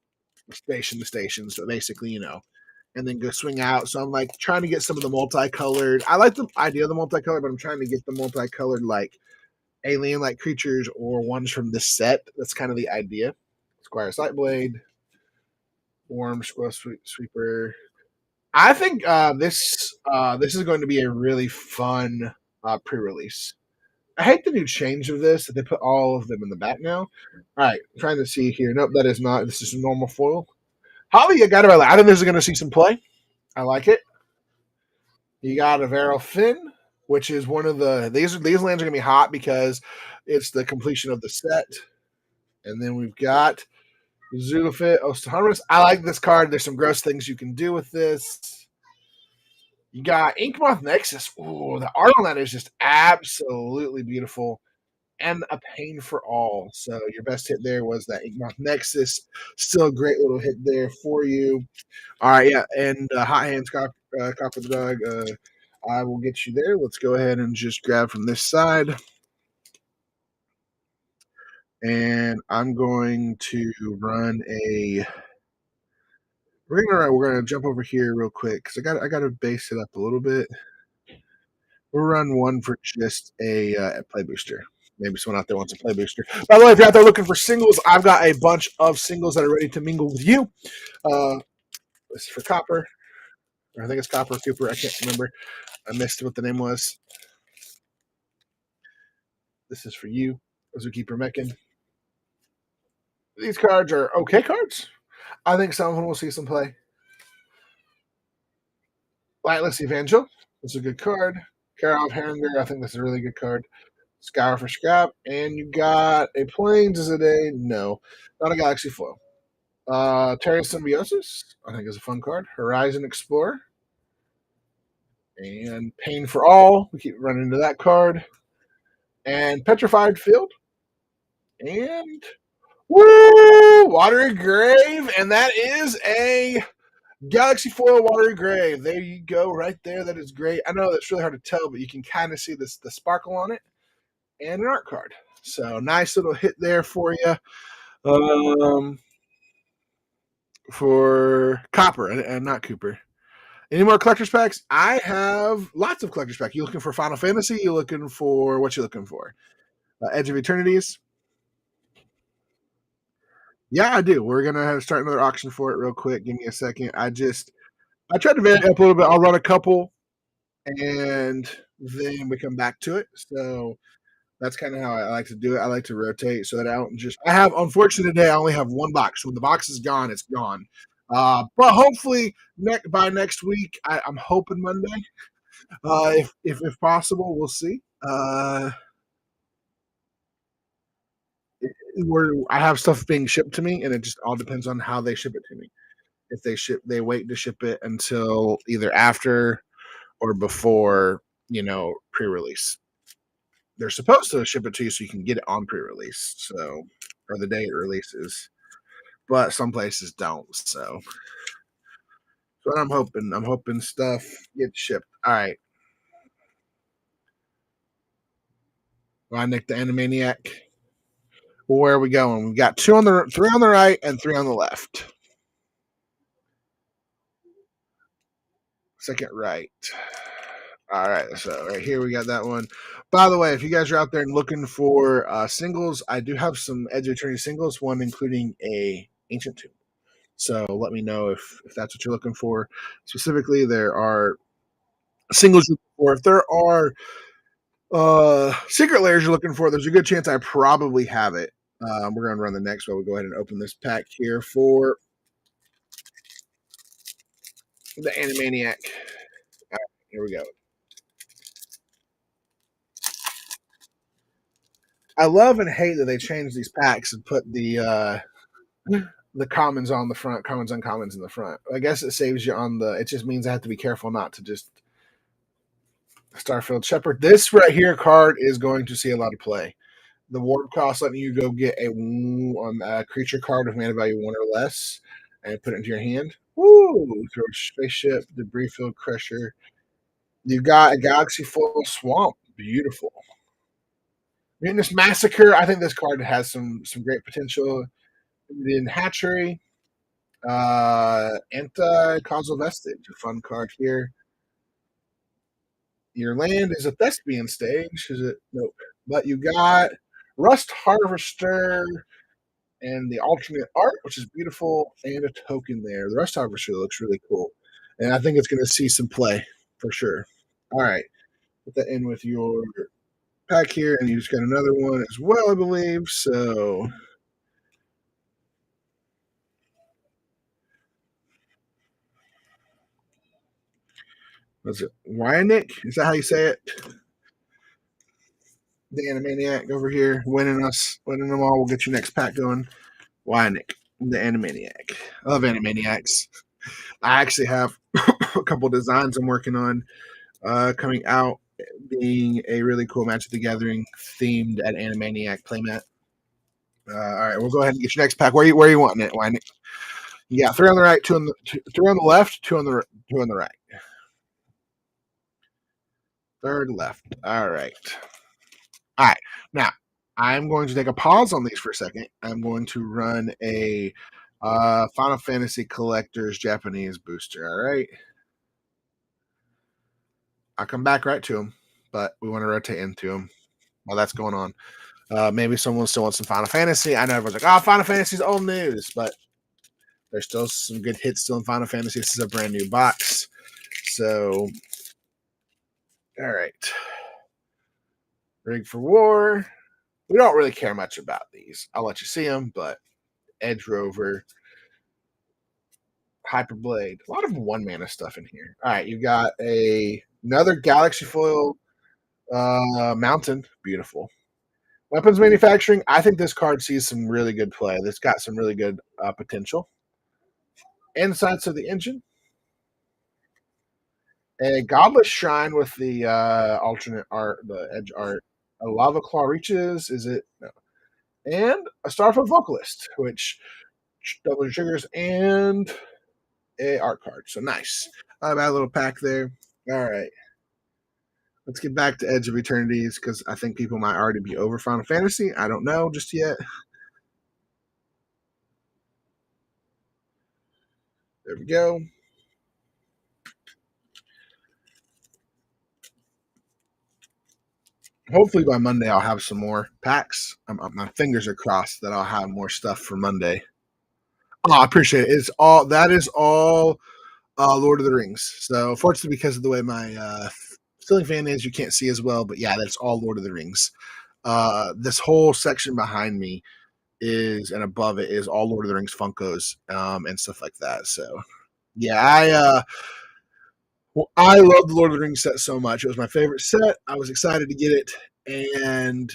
station the stations, so basically, and then go swing out. So I'm like trying to get some of the multicolored. I like the idea of the multicolored, but I'm trying to get the multicolored like alien like creatures or ones from this set. That's kind of the idea. Squire Sightblade, Worm, Squirrel Sweeper. I think this is going to be a really fun pre-release. I hate the new change of this that they put all of them in the back now. All right, trying to see here. Nope, that is not. This is a normal foil. Holly, you got it. I think this is going to see some play. I like it. You got a Vero Finn, which is one of these lands are going to be hot because it's the completion of the set. And then we've got Zulafit Ostaharmus. I like this card. There's some gross things you can do with this. You got Inkmoth Nexus. Ooh, the art on that is just absolutely beautiful and a pain for all. So your best hit there was that Inkmoth Nexus. Still a great little hit there for you. All right, yeah, and Hot Hands Cop of the Dog. I will get you there. Let's go ahead and just grab from this side. And I'm going to run a. We're gonna jump over here real quick because I got to base it up a little bit. We'll run one for just a play booster. Maybe someone out there wants a play booster. By the way, if you're out there looking for singles, I've got a bunch of singles that are ready to mingle with you. This is for Copper. I think it's Copper Cooper. I can't remember. I missed what the name was. This is for you, Zookeeper Meccan. These cards are okay cards. I think some of them will see some play. Lightless Evangel. It's a good card. Carol of Herringer. I think this is a really good card. Scour for Scrap. And you got a Plains. Is it a? No. Not a Galaxy Foil. Terra Symbiosis. I think is a fun card. Horizon Explorer. And Pain for All. We keep running into that card. And Petrified Field. And woo! Watery Grave. And that is a Galaxy Foil Watery Grave. There you go, right there. That is great. I know that's really hard to tell, but you can kind of see the sparkle on it. And an art card. So nice little hit there for you. For Copper and not Cooper. Any more collector's packs? I have lots of collector's packs. You looking for Final Fantasy? You looking for what you looking for? Edge of Eternities? Yeah, I do. We're gonna start another auction for it real quick. Give me a second. I tried to vary up a little bit. I'll run a couple, and then we come back to it. So that's kind of how I like to do it. I like to rotate so that I don't just. I have unfortunately today I only have one box. When the box is gone, it's gone. But hopefully by next week, I'm hoping Monday. If possible, we'll see. Where I have stuff being shipped to me, and it just all depends on how they ship it to me. If they wait to ship it until either after or before, pre-release. they're supposed to ship it to you so you can get it on pre-release, so or the day it releases. But some places don't. So I'm hoping. I'm hoping stuff gets shipped. All right. Well, I nicked the Animaniac. Where are we going? We got three on the right and three on the left. Second right. All right, so right here we got that one. By the way, if you guys are out there and looking for singles, I do have some Edge of Eternity singles, one including a Ancient Tomb. So let me know if that's what you're looking for. Specifically, there are singles you're looking for. If there are secret layers you're looking for, there's a good chance I probably have it. We're going to run the next one. We'll go ahead and open this pack here for the Animaniac. All right, here we go. I love and hate that they changed these packs and put the commons on the front, commons, uncommons in the front. I guess it saves you on the. It just means I have to be careful not to just Starfield Shepherd. This right here card is going to see a lot of play. The warp cost letting you go get a creature card with mana value 1 or less and put it into your hand. Woo! Throw a spaceship, debris field crusher. You got a galaxy full swamp. Beautiful. Mutinous Massacre. I think this card has some great potential. In Hatchery. Anti-causal vestige. A fun card here. Your land is a thespian stage. Is it? Nope. But you got Rust Harvester and the alternate art, which is beautiful, and a token there. The Rust Harvester looks really cool. And I think it's going to see some play for sure. All right. Put that in with your pack here, and you just got another one as well, I believe. So was it Wynick? Is that how you say it? The Animaniac over here winning them all. We'll get your next pack going. Wynick, the Animaniac. I love Animaniacs. I actually have a couple designs I'm working on coming out, being a really cool Magic the Gathering themed at Animaniac playmat. All right, we'll go ahead and get your next pack. Where are you wanting it, Wynick? Yeah, three on the right, three on the left, two on the right. Third left. All right. All right. Now, I'm going to take a pause on these for a second. I'm going to run a Final Fantasy Collector's Japanese booster. All right. I'll come back right to them, but we want to rotate into them while that's going on. Maybe someone still wants some Final Fantasy. I know everyone's like, oh, Final Fantasy's old news, but there's still some good hits still in Final Fantasy. This is a brand new box. So, all right. Rig for War. We don't really care much about these. I'll let you see them, but Edge Rover, Hyperblade, a lot of 1 mana stuff in here. All right, you've got another Galaxy Foil Mountain. Beautiful. Weapons Manufacturing. I think this card sees some really good play. This got some really good potential. Insights of the Engine. A Godless Shrine with the alternate art, the edge art. A Lava Claw Reaches. Is it? No. And a Starfield Vocalist, which double your triggers and a art card. So nice. I've got a little pack there. All right. Let's get back to Edge of Eternities because I think people might already be over Final Fantasy. I don't know just yet. There we go. Hopefully by Monday I'll have some more packs. My fingers are crossed that I'll have more stuff for Monday. Oh, I appreciate it. That is all Lord of the Rings. So fortunately, because of the way my ceiling fan is, you can't see as well. But yeah, that's all Lord of the Rings. This whole section behind me and above it is all Lord of the Rings Funkos and stuff like that. So yeah, I love the Lord of the Rings set so much. It was my favorite set. I was excited to get it, and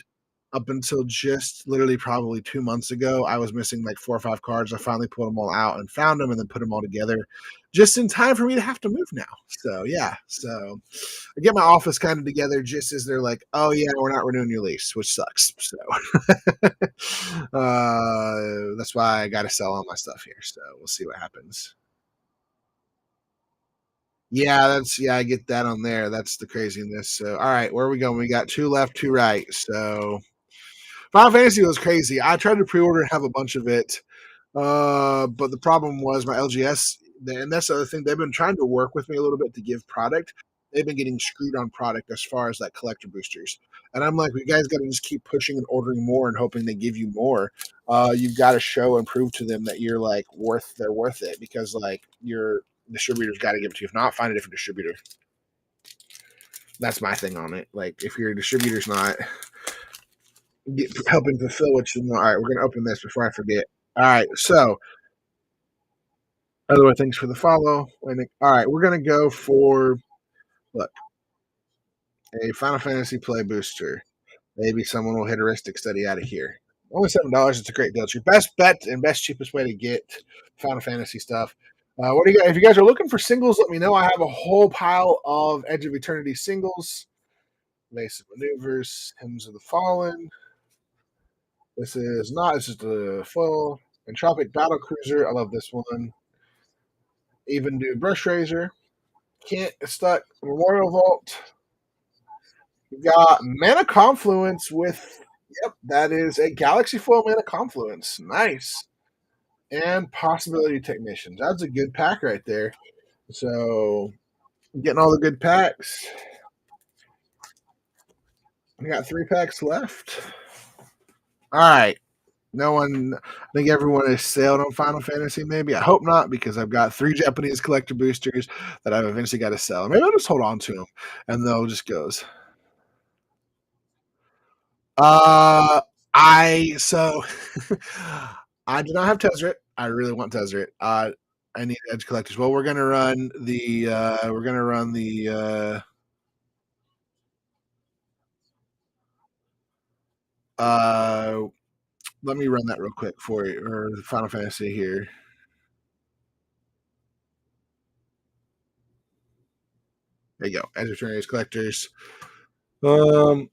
up until just literally probably 2 months ago, I was missing like 4 or 5 cards. I finally pulled them all out and found them and then put them all together just in time for me to have to move now. So, yeah. So, I get my office kind of together just as they're like, "Oh, yeah, we're not renewing your lease," which sucks. So, that's why I gotta sell all my stuff here. So, we'll see what happens. Yeah, I get that on there. That's the craziness. So, all right, where are we going? We got 2 left, 2 right. So, Final Fantasy was crazy. I tried to pre-order and have a bunch of it, but the problem was my LGS, and that's the other thing. They've been trying to work with me a little bit to give product. They've been getting screwed on product as far as like collector boosters, and I'm like, you guys got to just keep pushing and ordering more and hoping they give you more. You've got to show and prove to them that you're like they're worth it because like your distributor's got to give it to you. If not, find a different distributor. That's my thing on it. Like if your distributor's not helping fulfill what you know. All right, we're gonna open this before I forget. All right, so other way, thanks for the follow. All right, we're gonna go for look a Final Fantasy play booster. Maybe someone will hit heuristic study out of here. Only $7. It's a great deal. It's your best bet and best cheapest way to get Final Fantasy stuff. What do you guys? If you guys are looking for singles, let me know. I have a whole pile of Edge of Eternity singles. Mace of Maneuvers, Hymns of the Fallen. This is not. This is the foil. Entropic Battle Cruiser. I love this one. Even do Brush Razor. Can't stuck. Memorial Vault. We got Mana Confluence with. Yep, that is a Galaxy Foil Mana Confluence. Nice. And Possibility Technicians. That's a good pack right there. So, getting all the good packs. We got 3 packs left. All right. No one, I think everyone has sailed on Final Fantasy, maybe. I hope not, because I've got 3 Japanese collector boosters that I've eventually got to sell. Maybe I'll just hold on to them and they'll just goes. Uh, so I do not have Tezzeret. I really want Tezzeret. I need Edge collectors. Well, we're gonna run the let me run that real quick for you, or Final Fantasy here. There you go. Edge Eternity collectors. The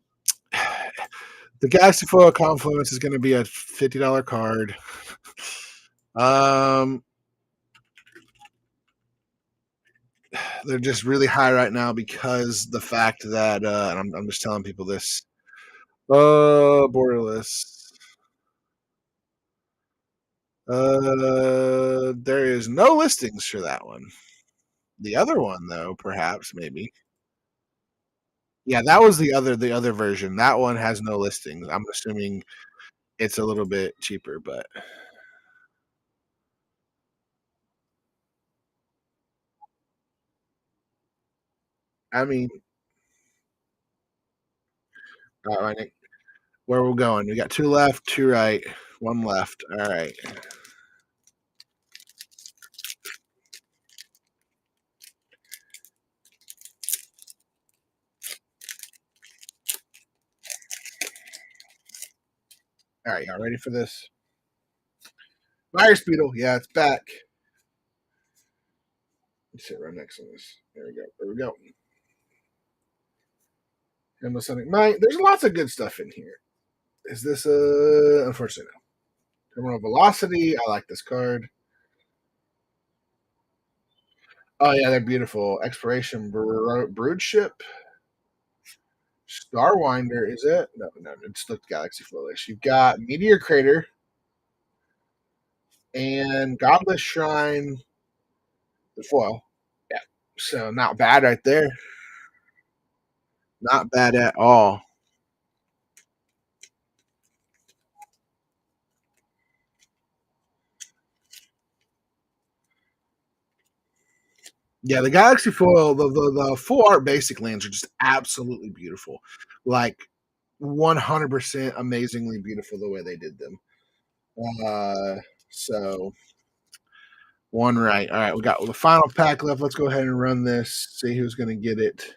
Galaxy Foil Confluence is going to be a $50 card. They're just really high right now because the fact that, and I'm just telling people this. Borderless. There is no listings for that one. The other one, though, perhaps maybe. Yeah, that was the other version. That one has no listings. I'm assuming it's a little bit cheaper, but I mean, all right, where we're going? We got 2 left, 2 right, 1 left. All right. All right, y'all ready for this? Fire Speedle, yeah, it's back. Let's sit right next to this. There we go. There we go. Endless Sonic Might. There's lots of good stuff in here. Is this unfortunately no. Terminal Velocity. I like this card. Oh yeah, they're beautiful. Exploration Brood Ship. Starwinder, is it? No, it's the Galaxy Flourish. You've got Meteor Crater and Godless Shrine, the foil. Yeah. So not bad right there. Not bad at all. Yeah, the Galaxy Foil, the full art basic lands are just absolutely beautiful. Like 100% amazingly beautiful the way they did them. So 1 right. All right, we got the final pack left. Let's go ahead and run this. See who's going to get it.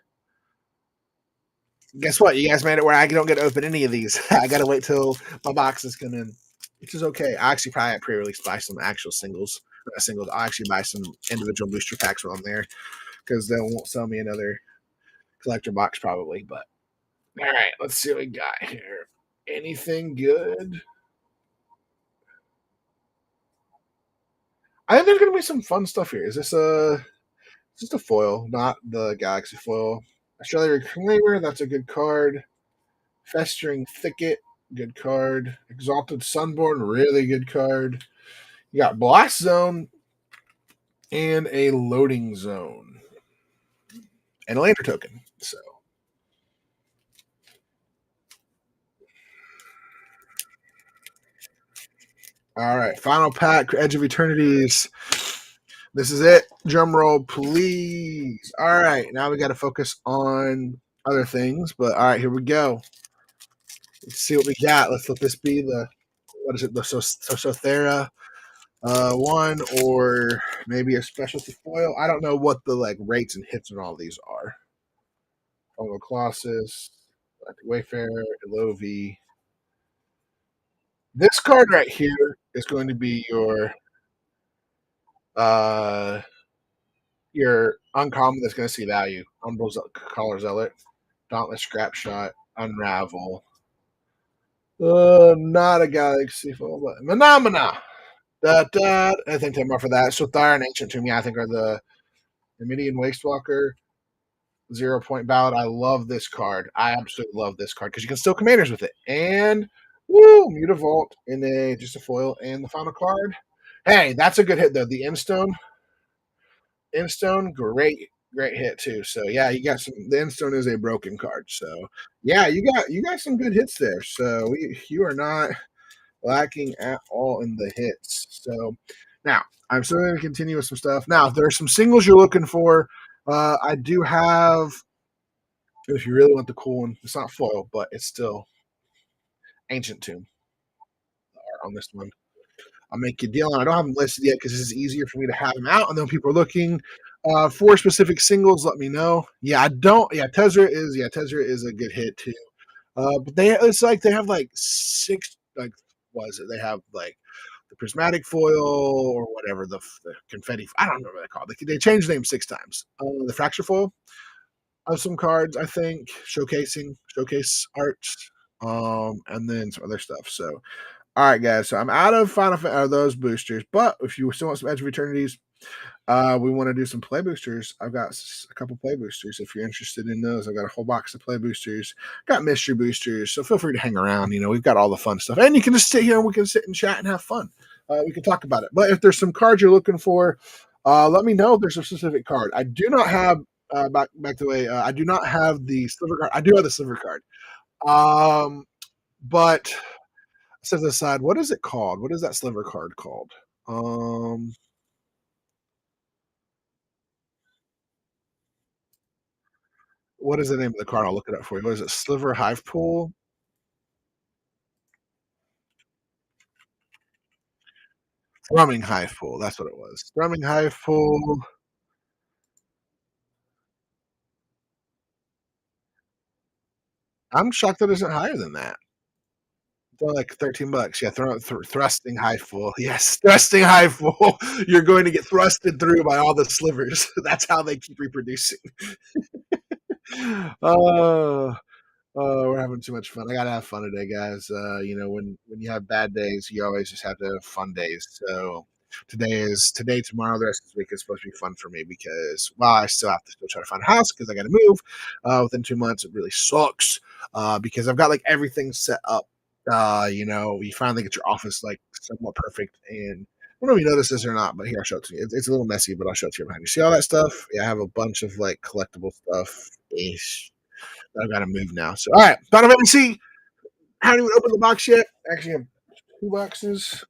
Guess what? You guys made it where I don't get to open any of these. I gotta wait till my boxes come in, which is okay. I actually probably pre-release buy some actual singles. Not singles. I'll actually buy some individual booster packs while I'm there because they won't sell me another collector box probably. But all right, let's see what we got here. Anything good? I think there's gonna be some fun stuff here. Is this a just a foil, not the Galaxy foil? Australia Reclaimer, that's a good card. Festering Thicket, good card. Exalted Sunborn, really good card. You got Blast Zone and a Loading Zone. And a Lander Token. So, all right. Final pack, Edge of Eternities. This is it. Drum roll, please. All right. Now we got to focus on other things. But all right, here we go. Let's see what we got. Let's let this be the, what is it, the Sothera one, or maybe a specialty foil. I don't know what the like rates and hits and all these are. Fungal Colossus, Wayfarer, Elovi. This card right here is going to be uh your uncommon that's going to see value. Umbral Collar Zealot, Dauntless Scrap Shot, Unravel. Not a Galaxy foil, but Phenomena. I think they're more for that. So Thar and Ancient Tomb, yeah, I think are the Midian Wastewalker. 0 point ballot. I love this card. I absolutely love this card because you can still commanders with it. And woo, Mutavault in a just a foil and the final card. Hey, that's a good hit though. The Instone, great hit too. So yeah, you got some. The Instone is a broken card. So yeah, you got some good hits there. So you are not lacking at all in the hits. So now I'm still going to continue with some stuff. Now if there are some singles you're looking for, I do have. If you really want the cool one, it's not foil, but it's still Ancient Tomb on this one. I'll make you a deal, and I don't have them listed yet because this is easier for me to have them out. And then people are looking for specific singles. Let me know. Yeah, I don't. Tezzeret is a good hit too. But it's like they have like six. Like, what is it? They have like the prismatic foil or whatever the confetti. I don't know what they call it. They changed the name 6 times. The fracture foil of some cards, I think, showcase arts, and then some other stuff. So, all right, guys. So I'm out of those boosters, but if you still want some Edge of Eternities, we want to do some play boosters. I've got a couple play boosters. If you're interested in those, I've got a whole box of play boosters. Got mystery boosters, so feel free to hang around. We've got all the fun stuff, and you can just sit here and we can sit and chat and have fun. We can talk about it. But if there's some cards you're looking for, let me know if there's a specific card. I do not have back to the way. I do not have the sliver card. I do have the sliver card. But set aside, what is it called? What is that sliver card called? Um, what is the name of the card? I'll look it up for you. What is it? Sliver Hive Pool? Thrumming Hive Pool. That's what it was. Thrumming Hive Pool. I'm shocked that it isn't higher than that. They're like $13. Yeah, thrusting hive pool. Yes, thrusting hive pool. You're going to get thrusted through by all the slivers. That's how they keep reproducing. Oh, we're having too much fun. I gotta have fun today, guys. When you have bad days, you always just have to have fun days. So today, tomorrow, the rest of this week is supposed to be fun for me because I still have to still try to find a house because I got to move within 2 months. It really sucks because I've got like everything set up. You finally get your office like somewhat perfect, and I don't know if you notice this or not, but here I'll show it to you. It's a little messy, but I'll show it to you behind you. See all that stuff? Yeah, I have a bunch of like collectible stuff ish. I've got to move now. So, all right, Final Fantasy. Haven't even opened the box yet. Actually, I have 2 boxes.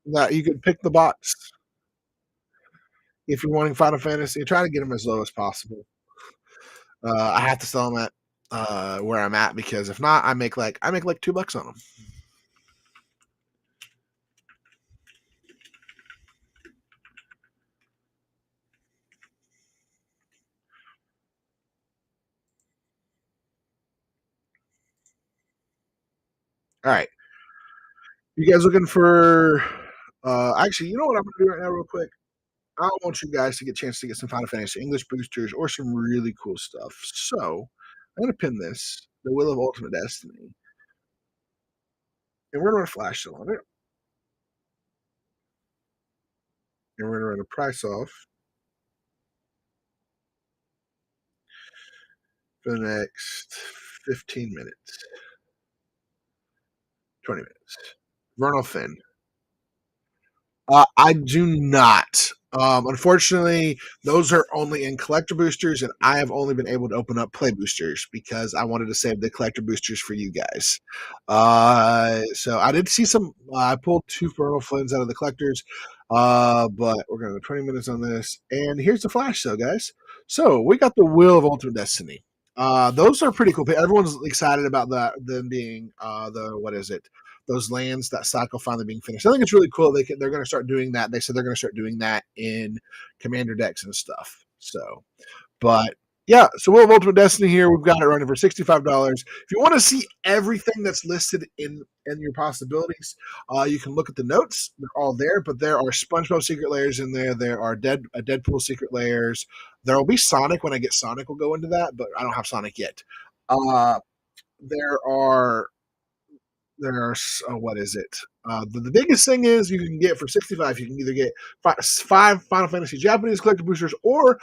That you could pick the box if you're wanting Final Fantasy. Try to get them as low as possible. I have to sell them at where I'm at because if not, I make like $2 on them. All right. You guys looking for actually, you know what I'm gonna do right now real quick? I want you guys to get a chance to get some Final Fantasy English boosters or some really cool stuff. So I'm gonna pin this, the Will of Ultimate Destiny, and we're gonna run a flash sale on it, and we're gonna run a price off for the next 15 minutes, 20 minutes. Vernal Finn. I do not. Unfortunately, those are only in collector boosters, and I have only been able to open up play boosters because I wanted to save the collector boosters for you guys. So I did see some. I pulled two Vernal Flins out of the collectors, but we're going to go 20 minutes on this. And here's the flash, though, guys. So we got the Will of Ultimate Destiny. Those are pretty cool. Everyone's excited about that. Them being the what is it? Those lands, that cycle finally being finished. I think it's really cool. They're going to start doing that. They said they're going to start doing that in commander decks and stuff. So, but yeah, so we'll have Ultimate Destiny here. We've got it running for $65. If you want to see everything that's listed in your possibilities, you can look at the notes. They're all there, but there are SpongeBob secret layers in there. There are Deadpool secret layers. There will be Sonic when I get Sonic. We'll go into that, but I don't have Sonic yet. Uh, there are what is it? The biggest thing is you can get for 65. You can either get five Final Fantasy Japanese collector boosters or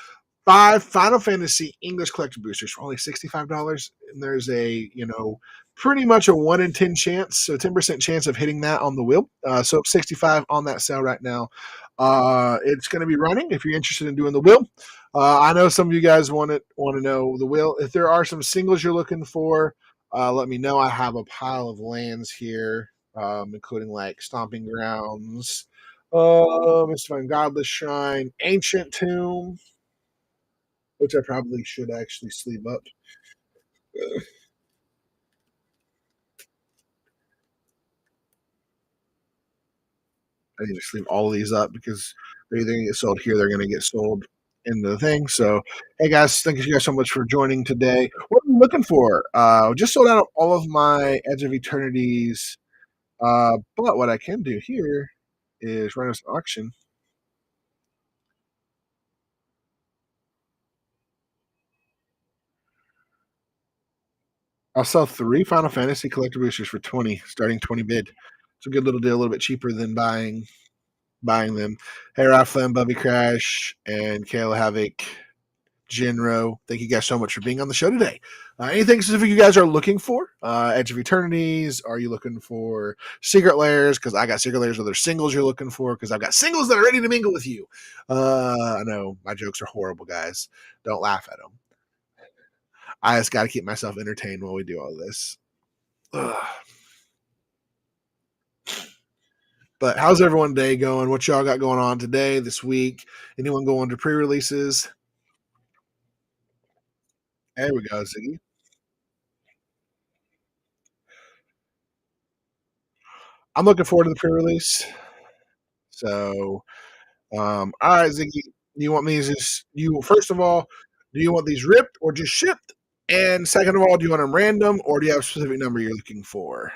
five Final Fantasy English collector boosters for only $65. And there's pretty much a 1 in 10 chance, so 10% chance of hitting that on the wheel. So 65 on that sale right now. It's going to be running if you're interested in doing the wheel. I know some of you guys want to know the wheel. If there are some singles you're looking for, let me know. I have a pile of lands here, including like Stomping Grounds, Mr. Godless Shrine, Ancient Tomb, which I probably should actually sleeve up. I need to sleeve all of these up because they're either going to get sold here, they're going to get sold in the thing. So, hey guys, thank you guys so much for joining today. What are you looking for? Just sold out all of my Edge of Eternities. But what I can do here is run this auction. I'll sell three Final Fantasy collector boosters for 20, starting 20 bid. It's a good little deal, a little bit cheaper than buying them. Hey, Raflin, Bubby Crash, and Kayla Havoc, Jinro. Thank you guys so much for being on the show today. Anything specific you guys are looking for? Edge of Eternities? Are you looking for Secret Layers? Because I got Secret Layers. Are there singles you're looking for? Because I've got singles that are ready to mingle with you. I know my jokes are horrible, guys. Don't laugh at them. I just got to keep myself entertained while we do all this. Ugh. But how's everyone day going? What y'all got going on today, this week? Anyone going to pre-releases? There we go, Ziggy. I'm looking forward to the pre-release. So, all right, Ziggy. You want me to just first of all, do you want these ripped or just shipped? And second of all, do you want them random or do you have a specific number you're looking for?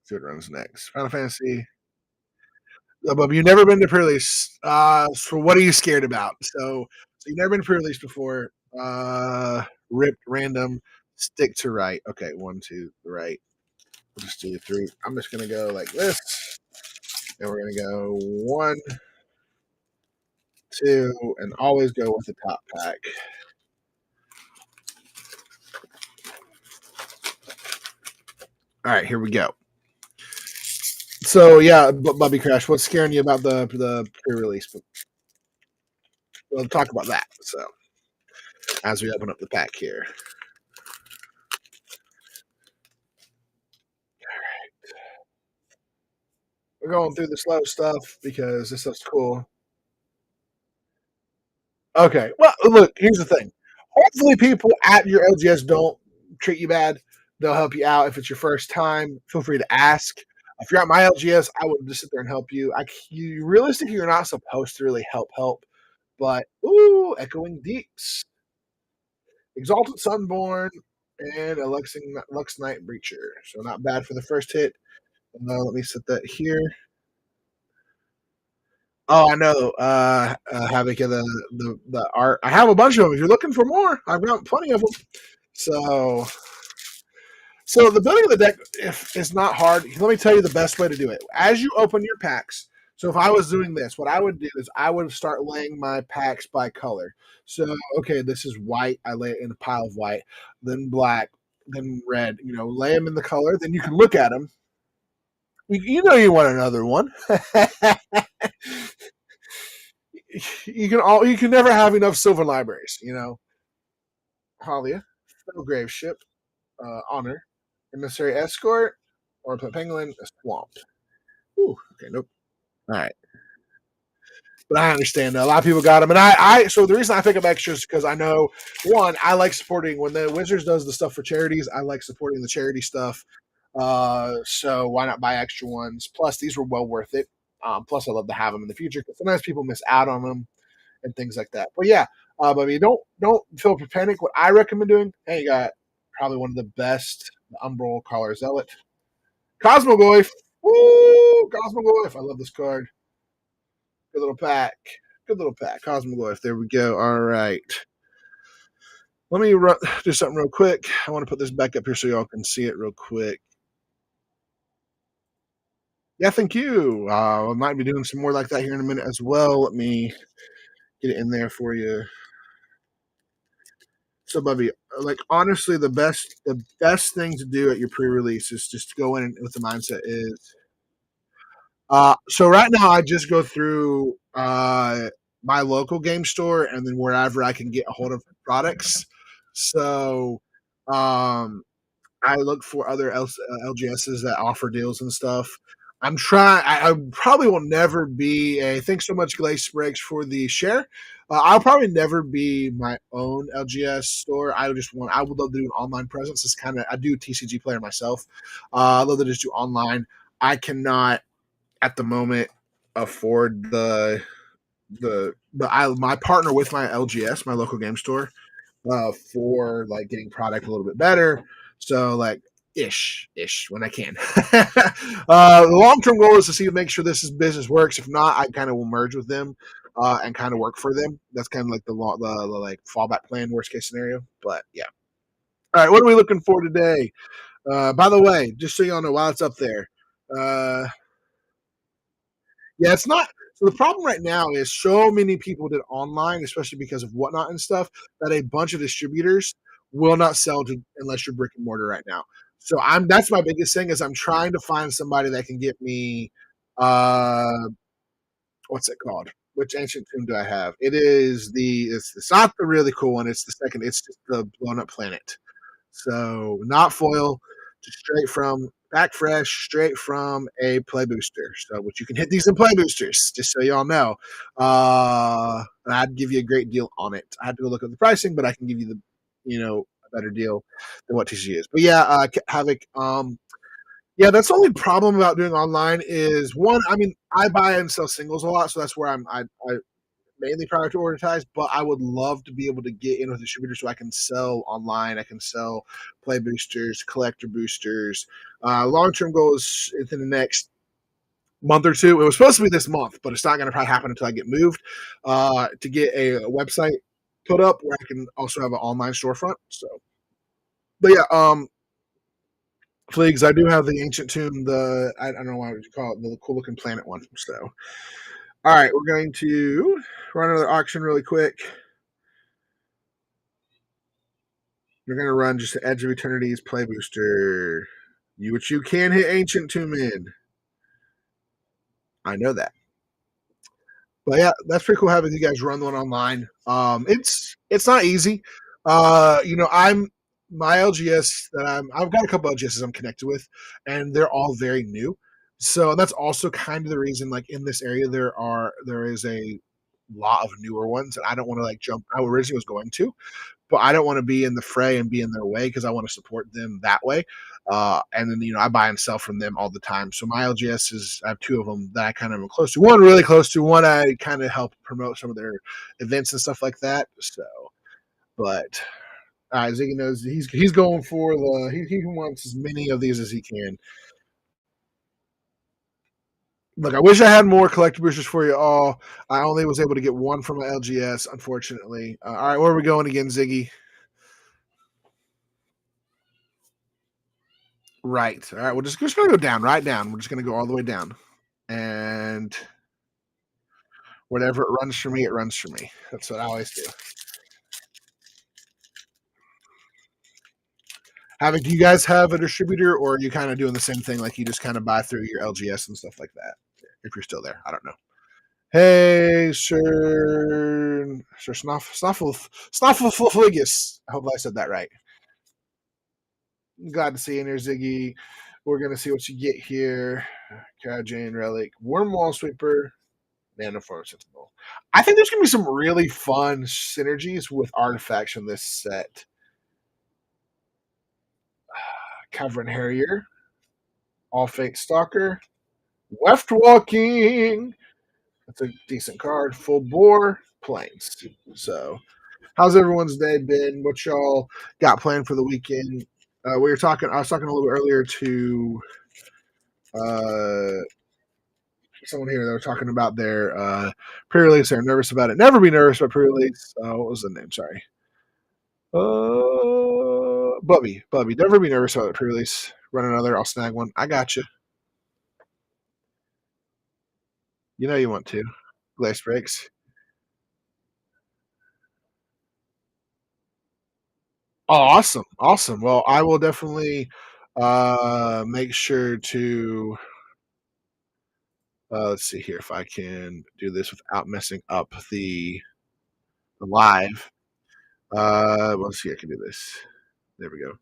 See what runs next. Final Fantasy. But you've never been to pre-release. So what are you scared about? So you've never been to pre-release before. Ripped, random, stick to right. Okay, 1, 2, right. We'll just do 3. I'm just gonna go like this, and we're gonna go 1, 2, and always go with the top pack. All right, here we go. So yeah, Bubby Crash, what's scaring you about the pre-release? We'll talk about that. So as we open up the pack here. We're going through the slow stuff because this stuff's cool. Okay. Well, look, here's the thing. Hopefully, people at your LGS don't treat you bad. They'll help you out. If it's your first time, feel free to ask. If you're at my LGS, I would just sit there and help you. You realistically, you're not supposed to really help. But, ooh, Echoing Deeps. Exalted Sunborn. and a Lux Night Breacher. So not bad for the first hit. Let me set that here. Oh, I know. Havoc of the art. I have a bunch of them. If you're looking for more, I've got plenty of them. So the building of the deck if is not hard. Let me tell you the best way to do it. As you open your packs. So if I was doing this, what I would do is I would start laying my packs by color. So okay, this is white. I lay it in a pile of white, then black, then red. Lay them in the color. Then you can look at them. You want another one. You can never have enough silver libraries. Halia, Grave Ship, Honor, Emissary Escort, or Penguin, Swamp. Ooh, okay, nope. All right. But I understand that a lot of people got them, and so the reason I pick up extras because I know one, I like supporting when the Wizards does the stuff for charities. I like supporting the charity stuff. So why not buy extra ones? Plus, these were well worth it. Plus, I love to have them in the future because sometimes people miss out on them and things like that. But yeah, I mean, don't feel panic. What I recommend doing, hey, you got probably one of the best Umbral Collar Zealot, Cosmogoyf. Woo, Cosmogoyf! I love this card. Good little pack. Good little pack. Cosmogoyf. There we go. All right. Let me do something real quick. I want to put this back up here so y'all can see it real quick. Yeah, thank you. I might be doing some more like that here in a minute as well. Let me get it in there for you. So, Bubby, like honestly, the best thing to do at your pre-release is just go in with the mindset is. So right now, I just go through my local game store and then wherever I can get a hold of products. So, I look for other LGSs that offer deals and stuff. I'm trying. I probably will never be a. Thanks so much, Glaze Breaks, for the share. I'll probably never be my own LGS store. I just want. I would love to do an online presence. It's kind of. I do TCG player myself. I love to just do online. I cannot at the moment afford my partner with my LGS, my local game store, for like getting product a little bit better. So like ish when I can. The long term goal is to see to make sure this business works. If not, I kind of will merge with them and kind of work for them. That's kind of like the like fallback plan, worst case scenario. But yeah. All right, what are we looking for today? By the way, just so y'all know, while it's up there, yeah, it's not. So the problem right now is so many people did online, especially because of whatnot and stuff, that a bunch of distributors will not sell to unless you're brick and mortar right now. So that's my biggest thing is I'm trying to find somebody that can get me uh what's it called? Which ancient tomb do I have? It's not the really cool one, it's the second, it's just the blown up planet. So not foil, just straight from back fresh, straight from a play booster. So which you can hit these in play boosters, just so y'all know. And I'd give you a great deal on it. I had to go look at the pricing, but I can give you a better deal than what TCG is. But yeah, Havoc. Yeah, that's the only problem about doing online is one. I mean, I buy and sell singles a lot, so that's where I mainly prioritize, but I would love to be able to get in with distributors so I can sell online. I can sell play boosters, collector boosters. Long term goal is within the next month or two. It was supposed to be this month, but it's not going to probably happen until I get moved to get a website put up where I can also have an online storefront. So, but yeah, Fleegs, I do have the Ancient Tomb, I don't know why would you call it, the cool looking planet one. So, all right, we're going to run another auction really quick. You're going to run just the Edge of Eternity's play booster, which you can hit Ancient Tomb in. I know that. But yeah, that's pretty cool having you guys run one online. It's not easy. I'm my LGS that I've got a couple LGSs I'm connected with, and they're all very new. So that's also kind of the reason. Like in this area, there is a lot of newer ones, and I don't want to like jump. I originally was going to, but I don't want to be in the fray and be in their way because I want to support them that way. And then I buy and sell from them all the time. So my LGS I have two of them that I kind of am close to. One really close to. One I kind of help promote some of their events and stuff like that. So, but All right, Ziggy knows he's going for he wants as many of these as he can. Look, I wish I had more collector boosters for you all. I only was able to get one from my LGS, unfortunately. All right, where are we going again, Ziggy? Right. All right, we're just gonna go down, right down. We're just gonna go all the way down, and whatever it runs for me, it runs for me. That's what I always do. Do you guys have a distributor, or are you kind of doing the same thing, like you just kind of buy through your LGS and stuff like that? If you're still there, I don't know. Hey, Sir Snufflefligus. I hope I said that right. Glad to see you in here, Ziggy. We're gonna see what you get here. Jane Relic, Wormwall Sweeper, Nanoform Sentinel. I think there's gonna be some really fun synergies with artifacts in this set. Cavern Harrier, All Fate Stalker, Weft Walking. That's a decent card. Full Bore, Plains. So, how's everyone's day been? What y'all got planned for the weekend? I was talking a little bit earlier to someone here. They were talking about their pre-release. They're nervous about it. Never be nervous about pre-release. What was the name? Sorry. Bubby. Never be nervous about the pre-release. Run another. I'll snag one. I got you. You know you want to. Glace breaks. Oh, awesome. Well, I will definitely make sure to. Let's see here if I can do this without messing up the live. Let's see. I can do this. There we go.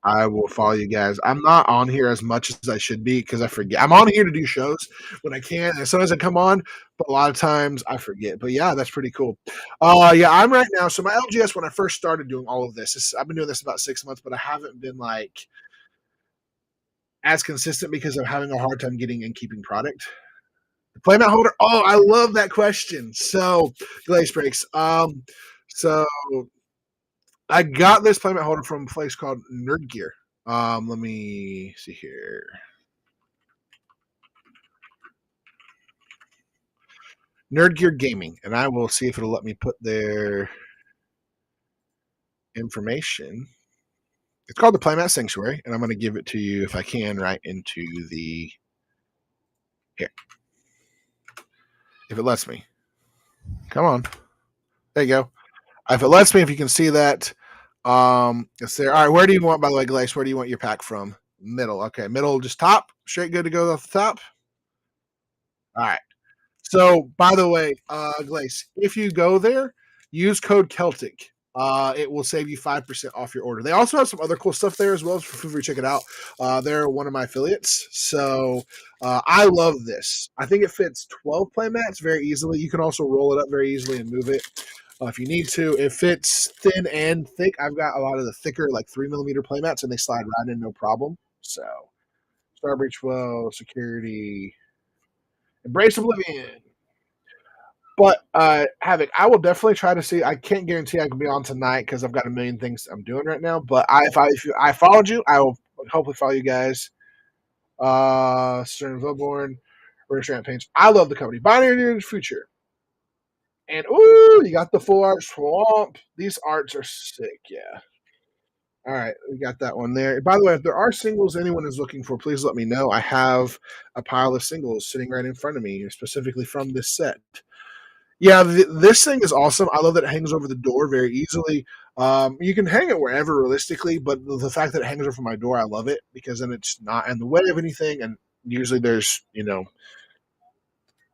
I will follow you guys. I'm not on here as much as I should be because I forget. I'm on here to do shows when I can, and sometimes I come on, but a lot of times I forget. But yeah, that's pretty cool. Yeah, I'm right now. So my LGS when I first started doing all of this, I've been doing this about 6 months, but I haven't been like as consistent because I'm having a hard time getting and keeping product. The playmat holder. Oh, I love that question. So glaze breaks. So I got this playmat holder from a place called Nerd Gear. Let me see here. Nerd Gear Gaming, and I will see if it'll let me put their information. It's called the Playmat Sanctuary, and I'm going to give it to you if I can right into the here. If it lets me. Come on. There you go. If it lets me, if you can see that, it's there. All right, where do you want, by the way, Glace, where do you want your pack from? Middle. Okay, middle, just top. Straight good to go off the top. All right. So, by the way, Glace, if you go there, use code Celtic. It will save you 5% off your order. They also have some other cool stuff there as well. So feel free to check it out. They're one of my affiliates. So I love this. I think it fits 12 play mats very easily. You can also roll it up very easily and move it if you need to. It fits thin and thick. I've got a lot of the thicker, like 3mm play mats, and they slide right in no problem. So, Starbreach Well, Security, Embrace Oblivion. But Havoc, I will definitely try to see. I can't guarantee I can be on tonight because I've got a million things I'm doing right now. But if I followed you, I will hopefully follow you guys. Stern of Bloodborne, British Rampage. I love the company. Binary Near Future. And ooh, you got the full art swamp. These arts are sick. Yeah. All right, we got that one there. By the way, if there are singles anyone is looking for, please let me know. I have a pile of singles sitting right in front of me, specifically from this set. Yeah, this thing is awesome. I love that it hangs over the door very easily. You can hang it wherever realistically, but the fact that it hangs over my door, I love it because then it's not in the way of anything. And usually there's, you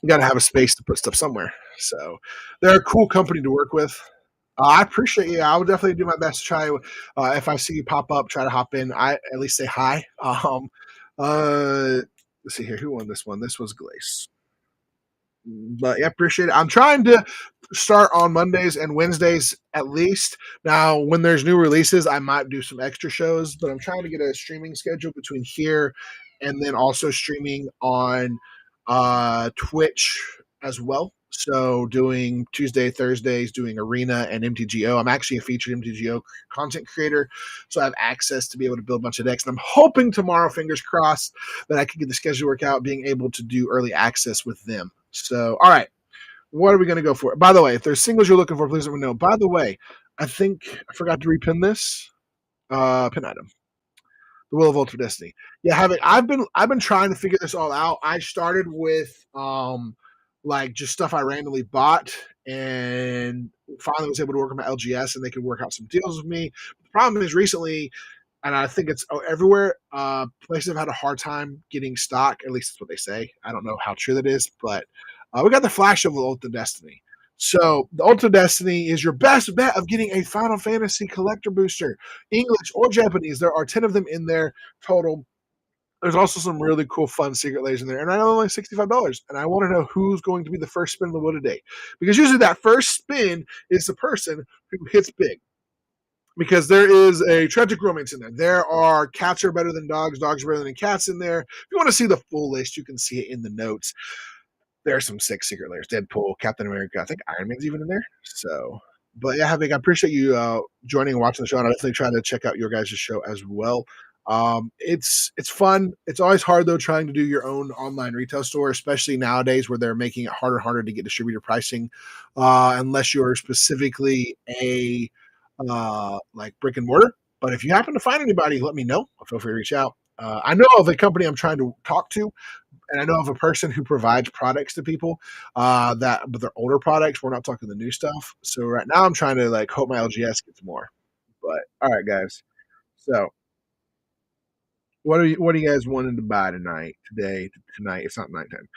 got to have a space to put stuff somewhere. So they're a cool company to work with. I appreciate you. I will definitely do my best to try. If I see you pop up, try to hop in. I at least say hi. Let's see here. Who won this one? This was Glace. But yeah, appreciate it. I'm trying to start on Mondays and Wednesdays at least. Now, when there's new releases, I might do some extra shows, but I'm trying to get a streaming schedule between here and then also streaming on Twitch as well. So doing Tuesday, Thursdays, doing Arena and MTGO. I'm actually a featured MTGO content creator, so I have access to be able to build a bunch of decks. And I'm hoping tomorrow, fingers crossed, that I can get the schedule work out, being able to do early access with them. So, all right, what are we going to go for? By the way, if there's singles you're looking for, please let me know. By the way, I think I forgot to repin this. Pin item. The Will of Ultimate Destiny. Yeah, having I've been trying to figure this all out. I started with like just stuff I randomly bought and finally was able to work with my LGS and they could work out some deals with me. The problem is recently, and I think it's everywhere, places have had a hard time getting stock, at least that's what they say. I don't know how true that is, but we got the flash of Ultimate Destiny. So the Ultimate Destiny is your best bet of getting a Final Fantasy collector booster, English or Japanese. There are 10 of them in there total. There's also some really cool, fun secret layers in there, and I know only $65. And I want to know who's going to be the first spin of the wheel today, because usually that first spin is the person who hits big. Because there is a tragic romance in there. There are cats are better than dogs are better than cats in there. If you want to see the full list, you can see it in the notes. There are some sick secret layers. Deadpool, Captain America, I think Iron Man's even in there. So, but yeah, Havik, I appreciate you joining and watching the show. And I definitely try to check out your guys' show as well. It's fun. It's always hard though trying to do your own online retail store, especially nowadays where they're making it harder and harder to get distributor pricing, unless you're specifically a like brick and mortar. But if you happen to find anybody, let me know. Feel free to reach out. I know of a company I'm trying to talk to, and I know of a person who provides products to people but they're older products. We're not talking the new stuff. So right now I'm trying to like hope my LGS gets more. But all right, guys. So what are you guys wanting to buy tonight? It's not nighttime.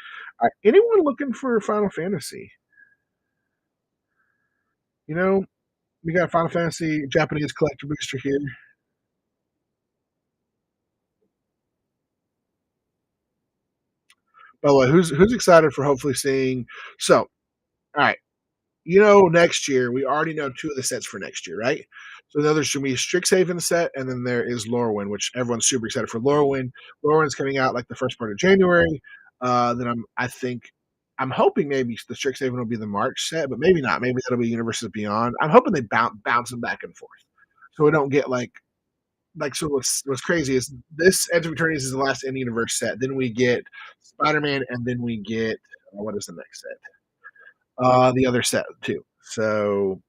Anyone looking for Final Fantasy? You know, we got Final Fantasy Japanese collector booster here. By the way, who's excited for hopefully seeing? So, all right, next year we already know two of the sets for next year, right? So now there's going to be a Strixhaven set, and then there is Lorwyn, which everyone's super excited for. Lorwyn's coming out like the first part of January. Then I'm hoping maybe the Strixhaven will be the March set, but maybe not. Maybe that'll be Universes Beyond. I'm hoping they bounce them back and forth, so we don't get like so. What's crazy is this Edge of Eternities is the last in universe set. Then we get Spider Man, and then we get what is the next set? The other set too. So,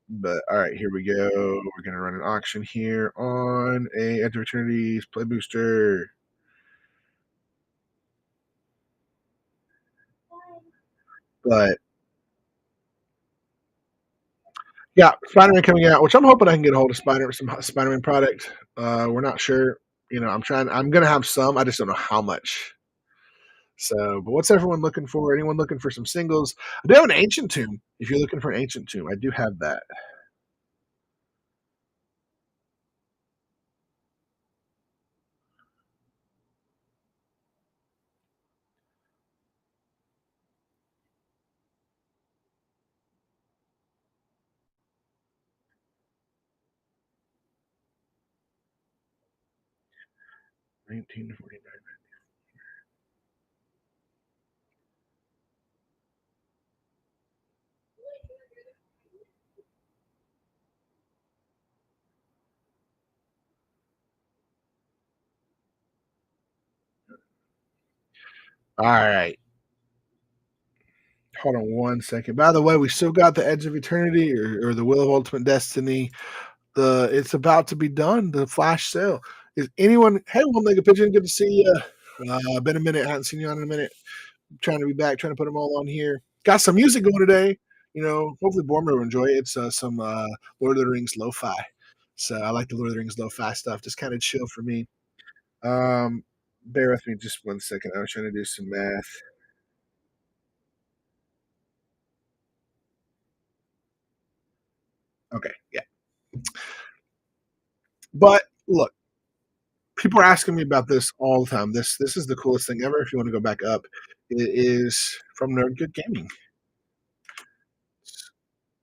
but all right, here we go. We're gonna run an auction here on a Edge of Eternities play booster. But yeah, Spider-Man coming out, which I'm hoping I can get a hold of some Spider-Man product. We're not sure. I'm trying. I'm gonna have some. I just don't know how much. So, but what's everyone looking for? Anyone looking for some singles? I do have an Ancient Tomb. If you're looking for an Ancient Tomb, I do have that. $19.49. All right. Hold on one second. By the way, we still got the Edge of Eternity or the Will of Ultimate Destiny. It's about to be done. The flash sale. Is anyone? Hey, One Legged Pigeon. Good to see you. Been a minute. I haven't seen you on in a minute. Trying to be back. Trying to put them all on here. Got some music going today. Hopefully Borman will enjoy it. It's some Lord of the Rings lo-fi. So I like the Lord of the Rings lo-fi stuff. Just kind of chill for me. Um, bear with me just one second. I was trying to do some math. Okay, yeah. But look, people are asking me about this all the time. This is the coolest thing ever. If you want to go back up, it is from Nerd Good Gaming.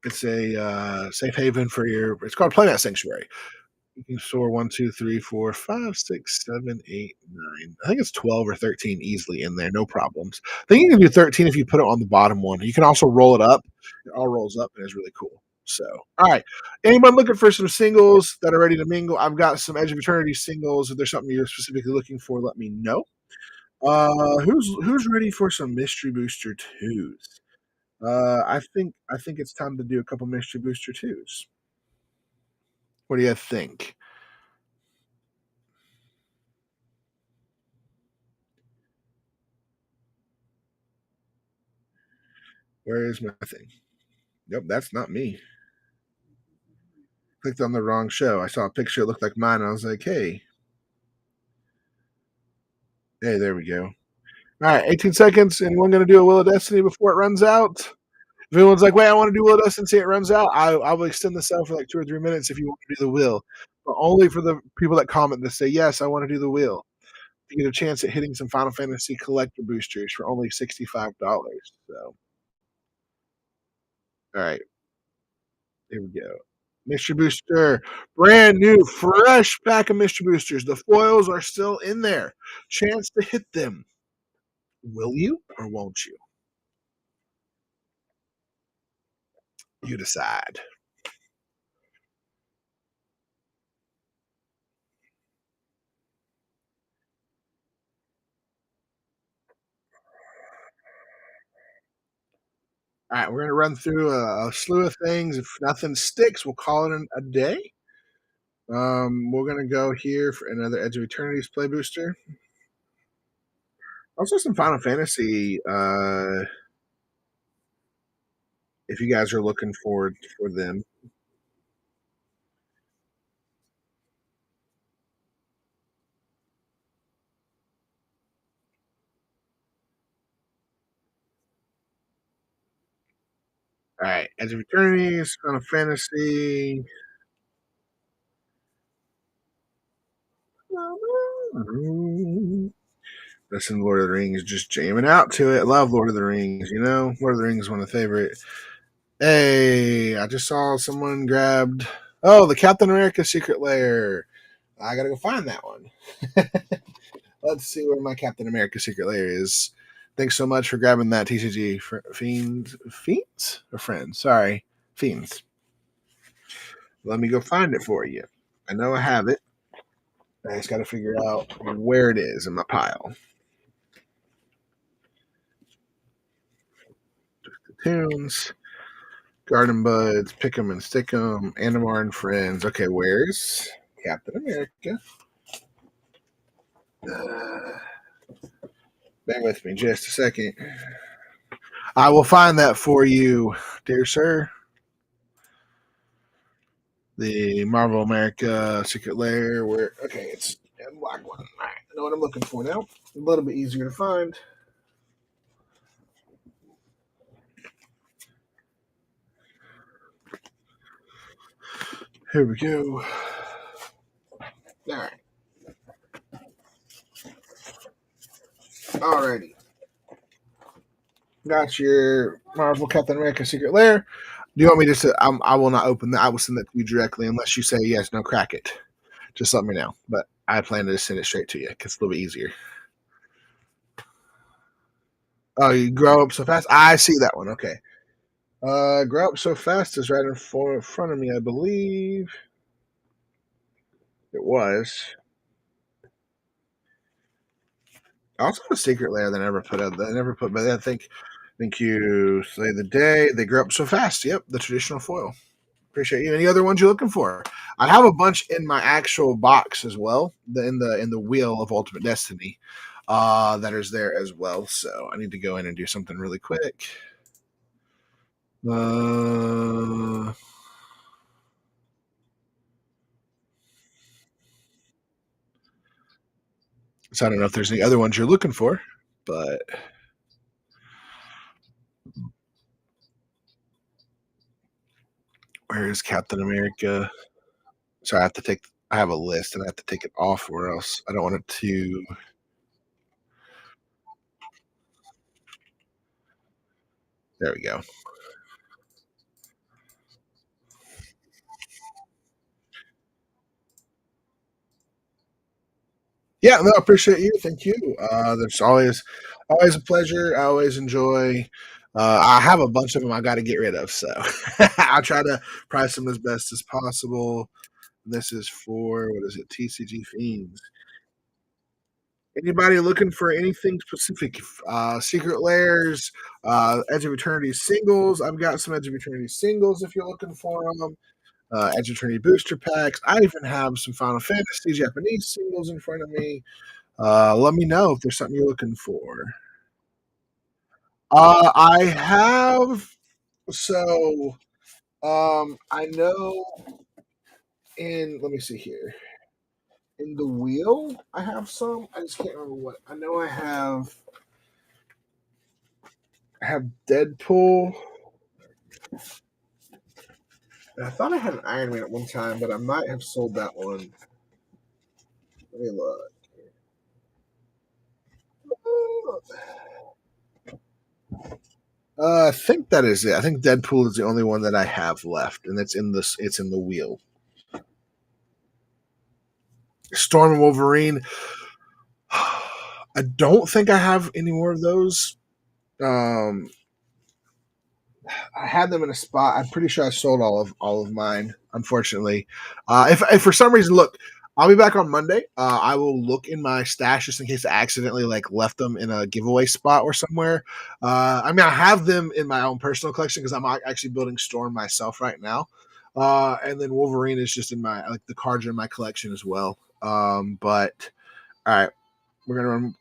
It's a safe haven for your. It's called Playmat Sanctuary. You store 1, 2, 3, 4, 5, 6, 7, 8, 9. I think it's 12 or 13 easily in there, no problems. I think you can do 13 if you put it on the bottom one. You can also roll it up. It all rolls up and it's really cool. So, all right. Anyone looking for some singles that are ready to mingle? I've got some Edge of Eternity singles. If there's something you're specifically looking for, let me know. Who's ready for some Mystery Booster twos? I think it's time to do a couple Mystery Booster twos. What do you think? Where is my thing? Yep, that's not me. Clicked on the wrong show. I saw a picture that looked like mine. I was like, hey, there we go. All right, 18 seconds, and we're going to do a Wheel of Destiny before it runs out. If anyone's like, wait, I want to do Wheel of Destiny until it runs out, I will extend this out for like 2 or 3 minutes if you want to do the wheel. But only for the people that comment that say, yes, I want to do the wheel. You get a chance at hitting some Final Fantasy collector boosters for only $65. So, all right, here we go. Mystery Booster, brand new, fresh pack of Mystery Boosters. The foils are still in there. Chance to hit them. Will you or won't you? You decide. All right, we're going to run through a slew of things. If nothing sticks, we'll call it a day. We're going to go here for another Edge of Eternity's play booster. Also, some Final Fantasy. If you guys are looking forward for them. All right, Edge of Eternities, Final Fantasy. Listen, Lord of the Rings, just jamming out to it. Love Lord of the Rings, you know? Lord of the Rings is one of the favorite. Hey, I just saw someone grabbed. Oh, the Captain America Secret Lair. I gotta go find that one. Let's see where my Captain America Secret Lair is. Thanks so much for grabbing that TCG. Fiends? Or friends? Sorry. Fiends. Let me go find it for you. I know I have it. I just gotta figure out where it is in my pile. Tunes. Garden Buds, Pick 'em and Stick 'em, Animar and Friends. Okay, where's Captain America? Uh, bear with me just a second. I will find that for you, dear sir. The Marvel America Secret Lair. Where? Okay, it's a black one. All right, I know what I'm looking for now. A little bit easier to find. Here we go. All right. Alrighty. Got your Marvel Captain America Secret Lair. Do you want me to say I will not open that? I will send that to you directly unless you say yes, no, crack it. Just let me know. But I plan to just send it straight to you because it's a little bit easier. Oh, you grow up so fast? I see that one. Okay. Grow up so fast is right in front of me, I believe. It was. Also a secret layer they never put out. They never put, but I think you say the day they grew up so fast. Yep, the traditional foil. Appreciate you. Any other ones you're looking for? I have a bunch in my actual box as well. In the wheel of Ultimate Destiny, that is there as well. So I need to go in and do something really quick. So I don't know if there's any other ones you're looking for, but where is Captain America? So I have to take. I have a list and I have to take it off, or else I don't want it to. There we go. Yeah, no, I appreciate you. Thank you. There's always a pleasure. I always enjoy. I have a bunch of them I got to get rid of, so I'll try to price them as best as possible. This is for what is it? TCG Fiends. Anybody looking for anything specific? Secret Lairs, Edge of Eternity singles. I've got some Edge of Eternity singles if you're looking for them. Edge of Eternity booster packs. I even have some Final Fantasy Japanese singles in front of me. Let me know if there's something you're looking for. I have so I know in let me see here. In the wheel, I have some. I just can't remember what. I know I have Deadpool. I thought I had an Iron Man at one time, but I might have sold that one. Let me look. I think that is it. I think Deadpool is the only one that I have left, and it's in the wheel. Storm and Wolverine. I don't think I have any more of those. Um, I had them in a spot. I'm pretty sure I sold all of mine. Unfortunately, if for some reason, look, I'll be back on Monday. I will look in my stash just in case I accidentally like left them in a giveaway spot or somewhere. I mean, I have them in my own personal collection because I'm actually building Storm myself right now. And then Wolverine is just in my like the cards are in my collection as well. But all right, we're gonna run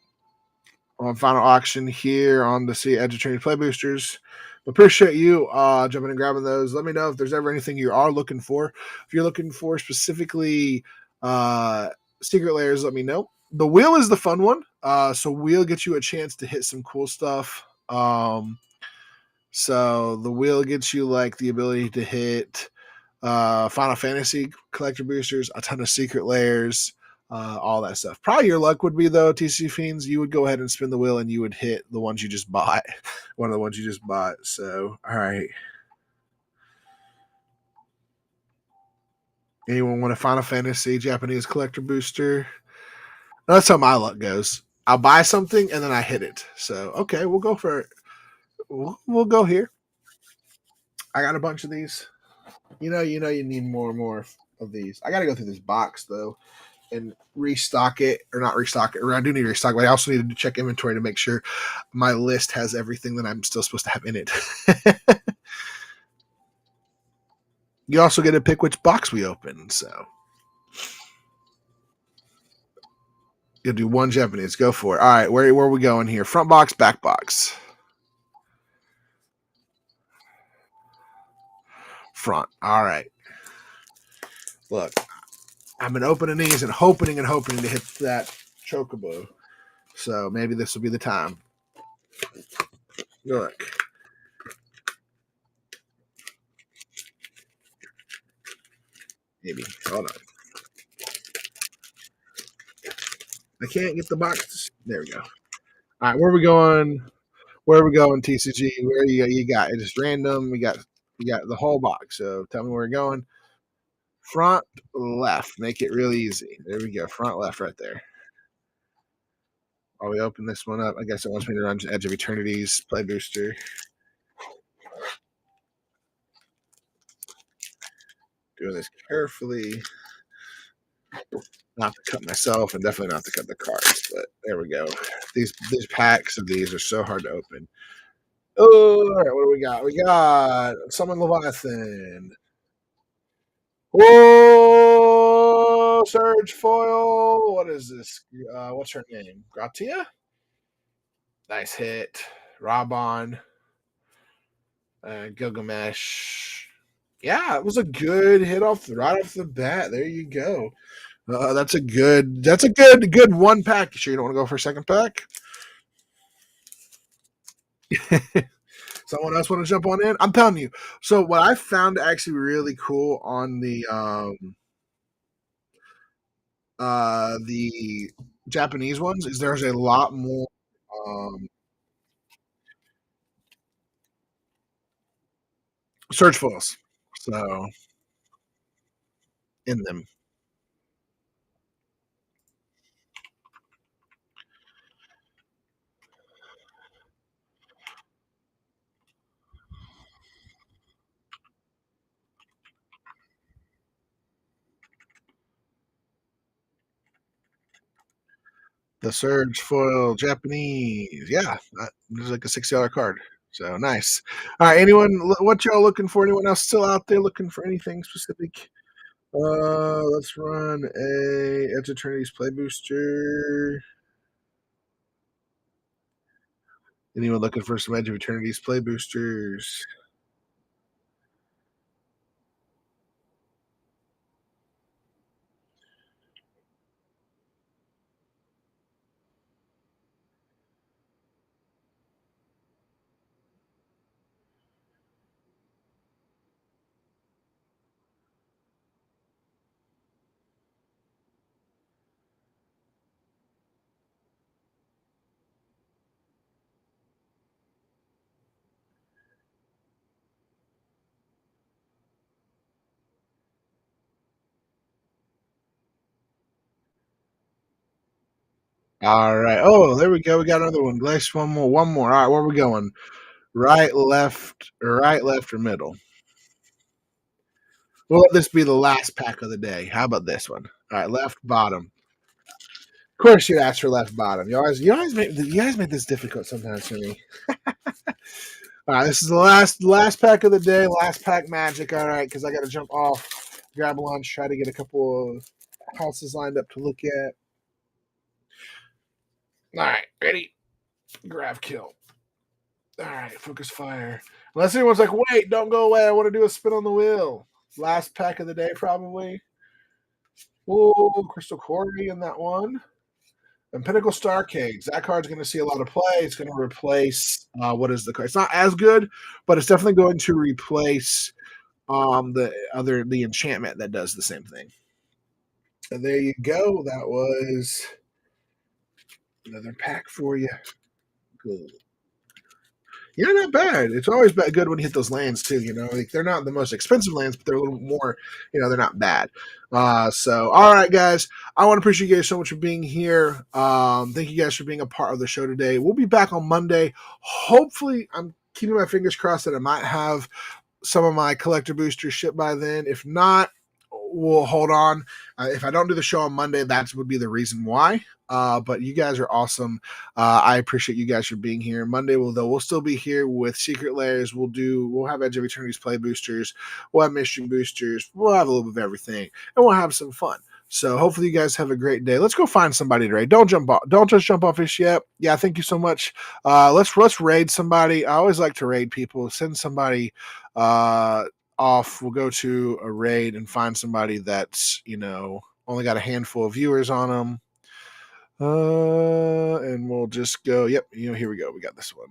on final auction here on the Sea Edge of Trinity Play Boosters. Appreciate you jumping and grabbing those. Let me know if there's ever anything you are looking for. If you're looking for specifically secret layers, let me know. The wheel is the fun one. So we'll get you a chance to hit some cool stuff. So the wheel gets you like the ability to hit Final Fantasy collector boosters, a ton of secret layers, all that stuff. Probably your luck would be though, TC Fiends, you would go ahead and spin the wheel and you would hit the ones you just bought. One of the ones you just bought. So, all right. Anyone want a Final Fantasy Japanese collector booster? That's how my luck goes. I'll buy something and then I hit it. So, okay, we'll go for it. We'll go here. I got a bunch of these. You need more and more of these. I got to go through this box though and restock it, or not restock it, or I do need to restock, but I also need to check inventory to make sure my list has everything that I'm still supposed to have in it. You also get to pick which box we open, so you'll do one Japanese. Go for it. All right, where are we going here? Front box, back box. Front. All right. Look, I've been opening these and hoping to hit that chocobo. So maybe this will be the time. Look. Maybe. Hold on. I can't get the box. There we go. All right, where are we going? Where are we going, TCG? Where you got? It's just random. We got the whole box. So tell me where we're going. Front left. Make it really easy. There we go. Front left right there. Oh, we open this one up. I guess it wants me to run Edge of Eternity's play booster. Doing this carefully. Not to cut myself and definitely not to cut the cards, but there we go. These packs of these are so hard to open. Oh, all right, what do we got? We got Summon Leviathan. Whoa! Surge Foil. What is this? What's her name? Gratia? Nice hit. Rabon. Gilgamesh. Yeah, it was a good hit right off the bat. There you go. That's a good one pack. You sure you don't want to go for a second pack? Someone else want to jump on in? I'm telling you. So what I found actually really cool on the Japanese ones is there's a lot more um search foils. So in them. The Surge foil Japanese. Yeah, there's like a $60 card. So nice. All right, what y'all looking for? Anyone else still out there looking for anything specific? Let's run a Edge Eternity's Play Booster. Anyone looking for some Edge of Eternity's Play Boosters? All right. Oh, there we go. We got another one. Glacier, one more. One more. All right, where are we going? Right, left, or middle? We'll let this be the last pack of the day. How about this one? All right, left, bottom. Of course, you asked for left, bottom. You guys make this difficult sometimes for me. All right, this is the last pack of the day. Last pack magic. All right, because I got to jump off, grab lunch, try to get a couple of houses lined up to look at. All right, ready? Grab kill. All right, focus fire. Unless anyone's like, wait, don't go away. I want to do a spin on the wheel. Last pack of the day, probably. Oh, Crystal Quarry in that one. And Pinnacle Starcades. That card's going to see a lot of play. It's going to replace what is the card? It's not as good, but it's definitely going to replace the enchantment that does the same thing. And there you go. That was another pack for you. Good. Yeah, not bad. It's always good when you hit those lands too. Like they're not the most expensive lands, but they're a little more. They're not bad. So, all right, guys. I want to appreciate you guys so much for being here. Thank you guys for being a part of the show today. We'll be back on Monday. Hopefully, I'm keeping my fingers crossed that I might have some of my collector boosters shipped by then. If not, we'll hold on. If I don't do the show on Monday, that would be the reason why. But you guys are awesome. I appreciate you guys for being here. Monday, we'll still be here with Secret Layers. We'll have Edge of Eternity's Play boosters. We'll have Mystery boosters. We'll have a little bit of everything, and we'll have some fun. So hopefully you guys have a great day. Let's go find somebody to raid. Don't just jump off this yet. Yeah, thank you so much. Let's raid somebody. I always like to raid people. Send somebody off. We'll go to a raid and find somebody that's only got a handful of viewers on them. And we'll just go. Yep, here we go. We got this one.